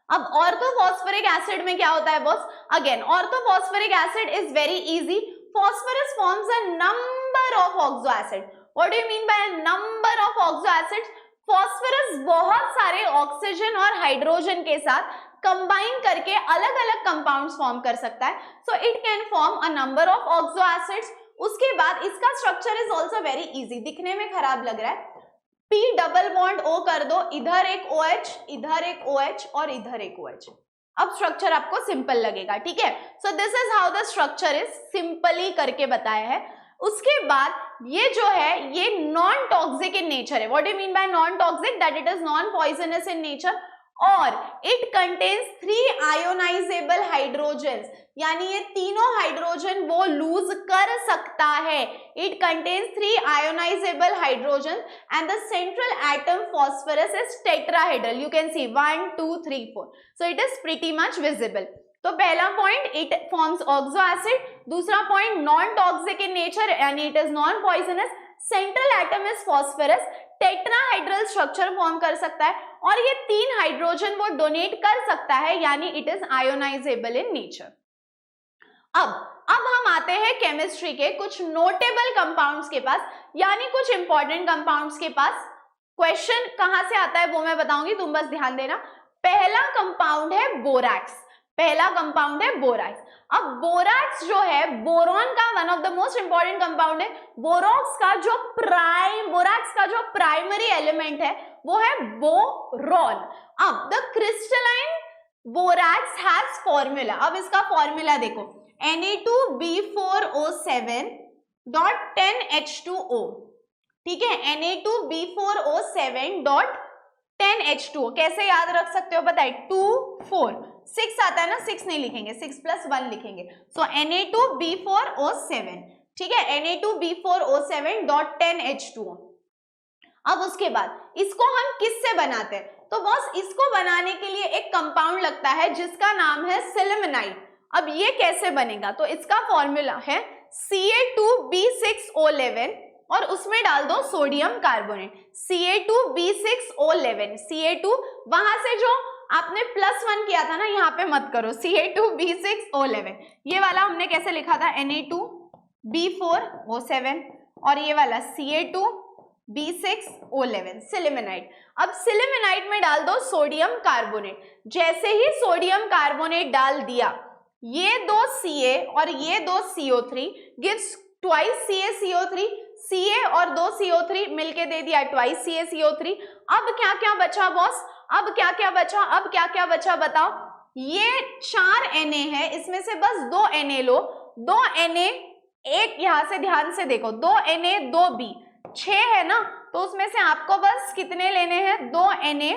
अब ऑर्थोफॉस्फेरिक एसिड में क्या होता है boss? Again orthophosphoric acid is very easy, phosphorus forms a number of oxo acid. What do you mean by a number of oxo acids? Phosphorus बहुत सारे ऑक्सीजन और हाइड्रोजन के साथ कंबाइन करके अलग अलग कंपाउंड्स फॉर्म कर सकता है, so it can form a number of oxo acids. उसके बाद इसका structure is also very easy, दिखने में खराब लग रहा है, P डबल बॉन्ड O कर दो, इधर एक OH, इधर एक OH और इधर एक OH। अब स्ट्रक्चर आपको सिंपल लगेगा, ठीक है। सो this is how the structure is, simply करके बताया है। उसके बाद ये जो है ये नॉन टॉक्सिक इन नेचर है। What do you mean bye non toxic? That it is non poisonous in nature और इट कंटेन्स 3 आयोनाइजेबल हाइड्रोजन्स, यानी ये तीनों हाइड्रोजन वो लूज कर सकता है। It contains 3 ionisable hydrogen and the central atom phosphorus is tetrahedral, you can see 1 2 3 4, so it is pretty much visible. तो पहला point it forms oxo acid, दूसरा point non toxic in nature यानी it is non poisonous, central atom is phosphorus, tetrahedral structure form कर सकता है और ये 3 हाइड्रोजन वो डोनेट कर सकता है, यानी it is ionisable in nature. अब हम आते हैं केमिस्ट्री के कुछ नोटेबल कंपाउंड्स के पास, यानी कुछ इंपॉर्टेंट कंपाउंड्स के पास। क्वेश्चन कहां से आता है वो मैं बताऊंगी, तुम बस ध्यान देना। पहला कंपाउंड है बोरैक्स, पहला कंपाउंड है बोरैक्स। अब बोरैक्स जो है बोरॉन का one of the most important compound है। बोरॉक्स का जो प्राइमरी एलिमेंट है वो है बोरॉन। अब the crystalline borax has formula, अब इसका फॉर्मूला देखो, Na2B4O7.10H2O, ठीक है, Na2B4O7.10H2O। कैसे याद रख सकते हो बताइए? 2 4 6 आता है ना, 6 नहीं लिखेंगे, 6 + 1 लिखेंगे, सो Na2B4O7, ठीक है, Na2B4O7.10H2O। अब उसके बाद इसको हम किससे बनाते हैं? तो बॉस इसको बनाने के लिए एक कंपाउंड लगता है जिसका नाम है सिलिमेनाइट। अब ये कैसे बनेगा? तो इसका फॉर्मूला है Ca2B6O11 और उसमें डाल दो सोडियम कार्बोनेट, Ca2B6O11, Ca2 वहां से जो आपने +1 किया था ना, यहाँ पे मत करो, Ca2B6O11, ये वाला हमने कैसे लिखा था? Na2B4O7 और ये वाला Ca2B6O11 सिलिमेनाइट। अब सिलिमेनाइट में डाल दो सोडियम कार्बोनेट, जैसे ही सोडियम कार्बोनेट डाल दिया, ये 2 Ca और ये 2 CO3 gives twice CaCO3, Ca और 2 CO3 मिलके दे दिया ट्वाइस CaCO3। अब क्या क्या बचा बॉस? अब क्या क्या बचा बताओ? ये 4 Na है, इसमें से बस 2 Na लो, 2 Na, एक यहां से ध्यान से देखो, 2 Na 2 B, 6 है ना, तो उसमें से आपको बस कितने लेने हैं? 2 Na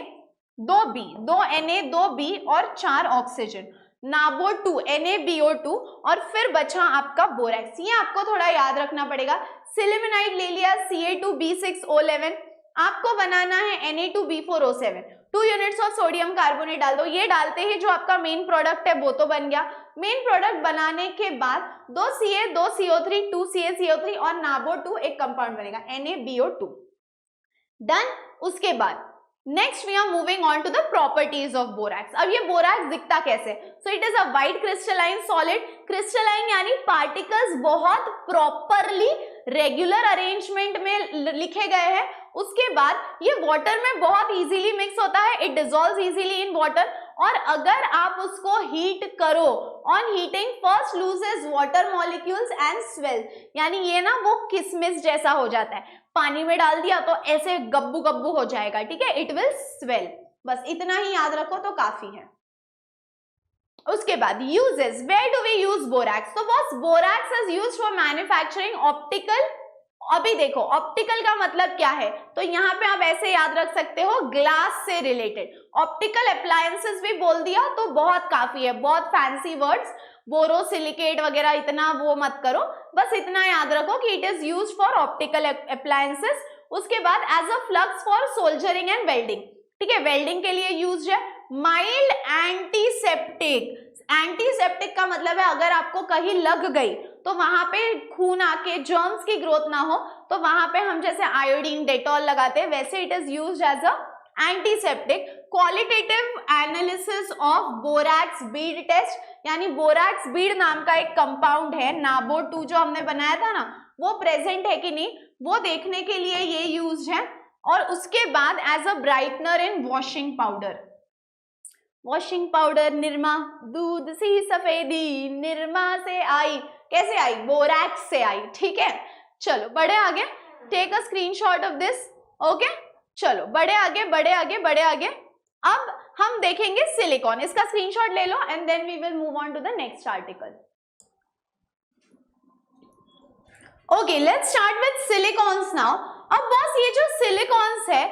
2 B, 2 Na 2 B और 4 ऑक्सीजन, NaBO2 NaBO2 और फिर बचा आपका बोरैक्स। ये आपको थोड़ा याद रखना पड़ेगा। सिलिमेनाइट ले लिया, Ca2B6O11, आपको बनाना है Na2B4O7, 2 units of sodium carbonate डाल दो। ये डालते ही जो आपका मेन प्रोडक्ट है वो तो बन गया। मेन प्रोडक्ट बनाने के बाद 2 Ca 2 CO3 2 CaCO3 और NaBO2 एक कंपाउंड बनेगा NaBO2। डन। उसके बाद next we are moving on to the properties of borax. अब ये बोरैक्स दिखता कैसे? So it is a white crystalline solid, crystalline यानी पार्टिकल्स बहुत प्रॉपरली रेगुलर अरेंजमेंट में लिखे गए हैं। उसके बाद ये वाटर में बहुत इजीली मिक्स होता है, it dissolves easily in water, और अगर आप उसको हीट करो, on heating first loses water molecules and swell, यानी ये ना वो किसमिस जैसा हो जाता है, पानी में डाल दिया तो ऐसे गब्बू गब्बू हो जाएगा, ठीक है, इट विल स्वेल। बस इतना ही याद रखो तो काफी है। उसके बाद uses, where do we use borax? तो boss borax is used for manufacturing optical अभी देखो ऑप्टिकल का मतलब क्या है, तो यहाँ पे आप ऐसे याद रख सकते हो ग्लास से रिलेटेड। ऑप्टिकल अप्लायंसेस भी बोल दिया तो बहुत काफी है, बहुत फैंसी वर्ड्स, बोरोसिलिकेट वगैरह इतना वो मत करो, बस इतना याद रखो कि it is used for optical appliances. उसके बाद as a flux for soldering and welding, ठीक है, वेल्डिंग के लिए यूज है। माइल्ड एंटीसेप्टिक, एंटीसेप्टिक का मतलब है अगर आपको कहीं लग गई तो वहां पे खून आके जर्म्स की ग्रोथ ना हो, तो वहां पे हम जैसे आयोडीन डेटॉल लगाते हैं, वैसे it is used as a antiseptic. Qualitative analysis of borax bead test, यानी बोरैक्स बीड नाम का एक कंपाउंड है, नाबो 2 जो हमने बनाया था ना, वो प्रेजेंट है कि नहीं वो देखने के लिए ये यूज है। और उसके बाद as a brightener in washing powder, washing powder Nirma, दूध सी सफेदी निरमा से आई, कैसे आई, बोरैक्स से आई, ठीक है। चलो बढ़े आगे, take a screenshot of this, okay. चलो बढ़े आगे बढ़े आगे बढ़े आगे, अब हम देखेंगे सिलिकॉन, इसका स्क्रीनशॉट ले लो and then we will move on to the next article. Okay, let's start with silicones now. अब बॉस ये जो सिलिकॉन्स है,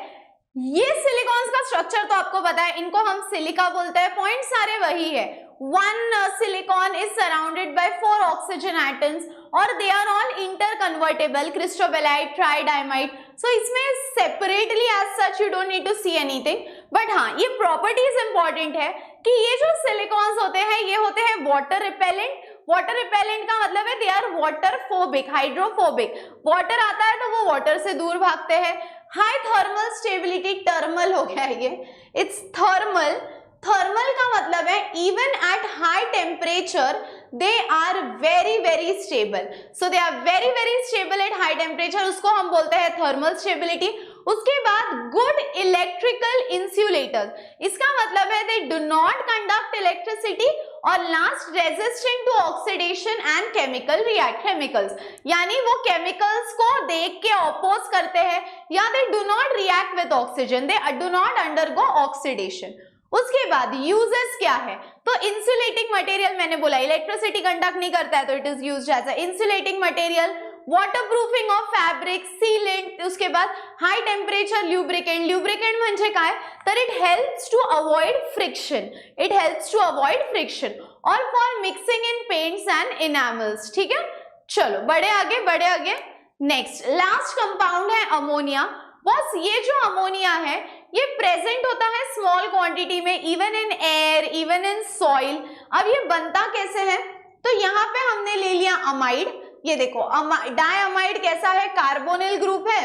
ये सिलिकॉन्स का स्ट्रक्चर तो आपको पता है, इनको हम सिलिका बोलते हैं, पॉइंट सारे वही है। One silicon is surrounded by 4 oxygen atoms और they are all interconvertible, cristobalite, tridymite. So इसमें separately as such you don't need to see anything, but हाँ ये प्रॉपर्टीज इंपॉर्टेंट है कि ये जो सिलिकॉन्स होते हैं ये होते हैं वाटर रिपेलेंट। वाटर रिपेलेंट का मतलब है they are water phobic, hydrophobic, water आता है तो वो वाटर से दूर भागते हैं। हाई थर्मल स्टेबिलिटी, टर्मल हो गया ये, इट्स थर्मल। थर्मल का मतलब है even at high temperature they are very very stable, so they are very very stable at high temperature, उसको हम बोलते हैं थर्मल स्टेबिलिटी। उसके बाद गुड इलेक्ट्रिकल इंसुलेटर्स, इसका मतलब है they do not conduct electricity और last resistant to oxidation and chemicals, यानी वो केमिकल्स को देख के ऑपोज करते हैं, या दे do not react with oxygen, they do not undergo oxidation. उसके बाद यूजेस क्या है, तो इंसुलेटिंग मटेरियल, मैंने बोला इलेक्ट्रिसिटी कंडक्ट नहीं करता है तो it is used as a insulating material. Waterproofing of fabric, sealant, उसके बाद हाई टेम्परेचर ल्यूब्रिकेंट, ल्यूब्रिकेंट म्हणजे काय तर it helps to avoid friction, it helps to avoid friction, और for mixing in paints and enamels, ठीक है। चलो बढ़े आगे बढ़े आगे, नेक्स्ट लास्ट कंपाउंड है अमोनिया। बॉस ये जो अमोनिया है ये प्रेजेंट होता है स्मॉल क्वांटिटी में, even in air, even in soil. अब ये बनता कैसे है, तो यहाँ पे हमने ले लिया अमाइड, ये देखो डायअमाइड कैसा है, कार्बोनिल ग्रुप है,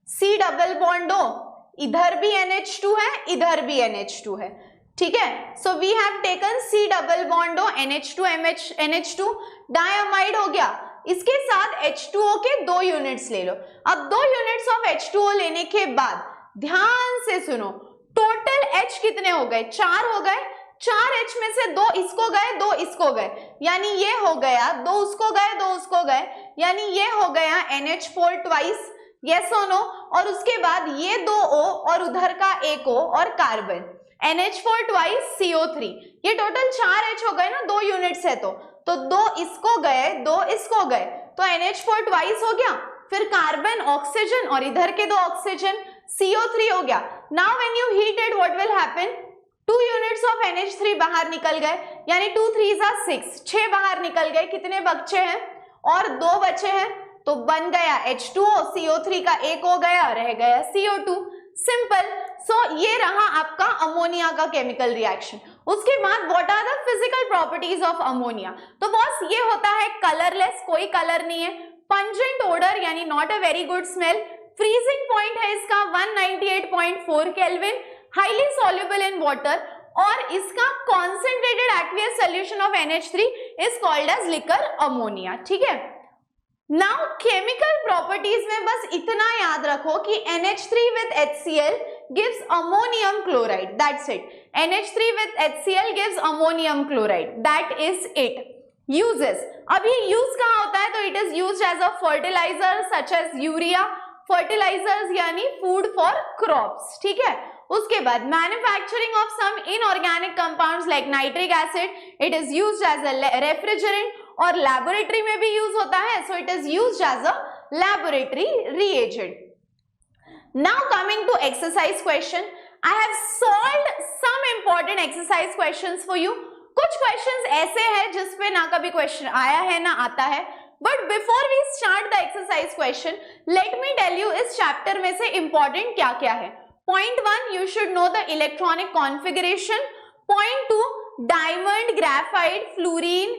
C डबल बॉन्ड O, इधर भी NH2 है, इधर भी NH2 है, ठीक है। So we have taken C double bond O, NH2 NH2, diamide हो गया। इसके साथ H2O के 2 यूनिट्स ले लो। अब 2 यूनिट्स ऑफ H2O लेने के बाद ध्यान से सुनो, टोटल H कितने हो गए, 4 हो गए। 4H में से 2 इसको गए 2 इसको गए, यानी ये हो गया 2 उसको गए 2 उसको गए, यानी ये हो गया NH4 ट्वाइस, यस और नो। और उसके बाद ये 2 O और उधर का एक O और कार्बन, NH4 ट्वाइस CO3, ये टोटल 4H हो गए ना, 2 यूनिट्स है तो 2 इसको गए 2 इसको गए, तो NH4 ट्वाइस हो गया, फिर कार्बन ऑक्सीजन और इधर के 2 ऑक्सीजन, CO3 हो गया। Now when you heat it what will happen, 2 units of NH3 बाहर निकल गए, यानी 2 3 6, 6 बाहर निकल गए, कितने बचे हैं और 2 बचे हैं, तो बन गया H2O, CO3 का एक हो गया, रह गया CO2, सिंपल। सो ये रहा आपका अमोनिया का केमिकल रिएक्शन। उसके बाद what are the physical properties of ammonia, तो बॉस ये होता है कलरलेस, कोई कलर नहीं है, पंजेंट ओडर यानी not a very good smell, freezing point है इसका 198.4 kelvin, highly soluble in water, और इसका concentrated aqueous solution of NH3 is called as liquor ammonia, ठीक है। नाउ केमिकल प्रॉपर्टीज में बस इतना याद रखो कि NH3 with HCl gives ammonium chloride, that's it, NH3 with HCl gives ammonium chloride, that is it. Uses, अब ये यूज कहाँ होता है, तो it is used as a fertilizer such as urea, fertilizers यानी फूड फॉर क्रॉप्स, ठीक है। उसके बाद manufacturing of some inorganic compounds like nitric acid, it is used as a refrigerant, और लैबोरेटरी में भी यूज होता है, so it is used as a laboratory reagent. Now coming to exercise question, I have solved some important exercise questions for you. कुछ questions ऐसे हैं जिस पे ना कभी question आया है ना आता है, but before we start the exercise question, let me tell you इस chapter में से important क्या क्या है. Point 1, you should know the electronic configuration. Point 2, diamond, graphite, fullerene,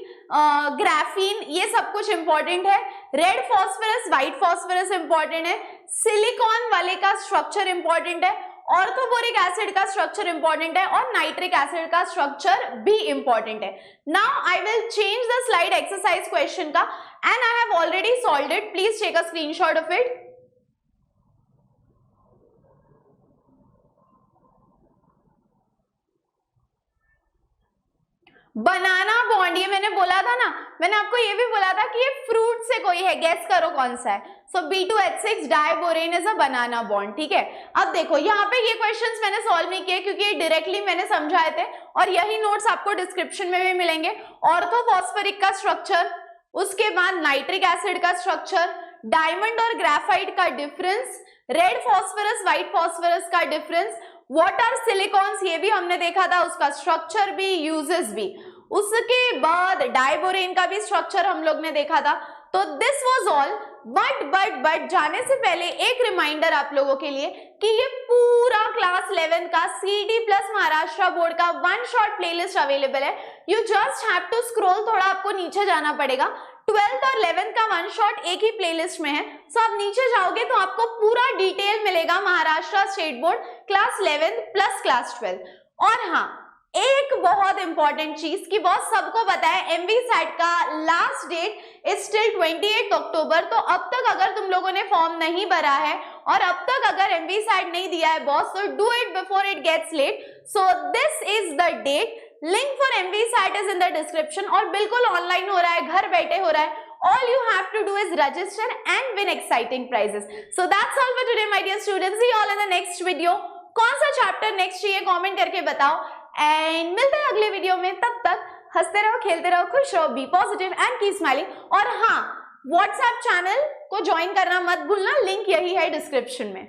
graphene, ये सब कुछ इंपॉर्टेंट है. Red phosphorus, white phosphorus important है. सिलिकॉन वाले का स्ट्रक्चर इंपॉर्टेंट है. ऑर्थोबोरिक एसिड का स्ट्रक्चर इंपॉर्टेंट है और नाइट्रिक एसिड का स्ट्रक्चर भी इंपॉर्टेंट है. Now I will change the slide exercise question का and I have already solved it. Please take a screenshot of it. Banana bond, ये मैंने बोला था ना, मैंने आपको ये भी बोला था कि ये फ्रूट से कोई है, गेस करो कौन सा है. सो B2H6 diborane is a banana bond. ठीक है, अब देखो यहाँ पे ये क्वेश्चंस मैंने सॉल्व नहीं किए क्योंकि ये डायरेक्टली मैंने समझाए थे और यही नोट्स आपको डिस्क्रिप्शन में भी मिलेंगे. ऑर्थोफॉस्फोरिक का स्ट्रक्चर, उसके बाद नाइट्रिक एसिड का स्ट्रक्चर, डायमंड और ग्रेफाइट का difference, red phosphorus white phosphorus का डिफरेंस, व्हाट आर सिलिकॉन्स ये भी हमने देखा था, उसका स्ट्रक्चर भी, यूजेस भी. उसके बाद डाइबोरेन का भी स्ट्रक्चर हम लोग ने देखा था. तो दिस वाज ऑल. बट जाने से पहले एक रिमाइंडर आप लोगों के लिए कि ये पूरा क्लास 11 का CD प्लस महाराष्ट्र बोर्ड का वन शॉट प्लेलिस्ट अवेलेबल है. You just have to scroll, थोड़ा आपको नीचे जाना पड़ेगा. 12th और 11th का वन शॉट एक ही प्लेलिस्ट में है. सो आप नीचे जाओगे तो आपको पूरा डिटेल मिलेगा Maharashtra state board class 11 plus class 12. और हाँ, एक बहुत इंपॉर्टेंट चीज की बहुत सबको पता है, MVSAT का लास्ट डेट इज टिल 28 अक्टूबर. तो अब तक अगर तुम लोगों ने फॉर्म नहीं भरा है और अब तक अगर MVSAT नहीं दिया है बॉस, तो do it before it gets late. So this is the date. Link for MVSAT is in the description और बिल्कुल ऑनलाइन हो रहा है, घर बैठे हो रहा है. All you have to do is register and win exciting prizes. So that's all for today, my dear students. See you all in the next video. कौन सा चैप्टर नेक्स्ट चाहिए कमेंट करके बताओ एंड मिलते हैं अगले वीडियो में. तब तक हंसते रहो, खेलते रहो, खुश रहो, be positive and keep smiling. और हाँ, व्हाट्सएप चैनल को ज्वाइन करना मत भूलना, लिंक यही है डिस्क्रिप्शन में.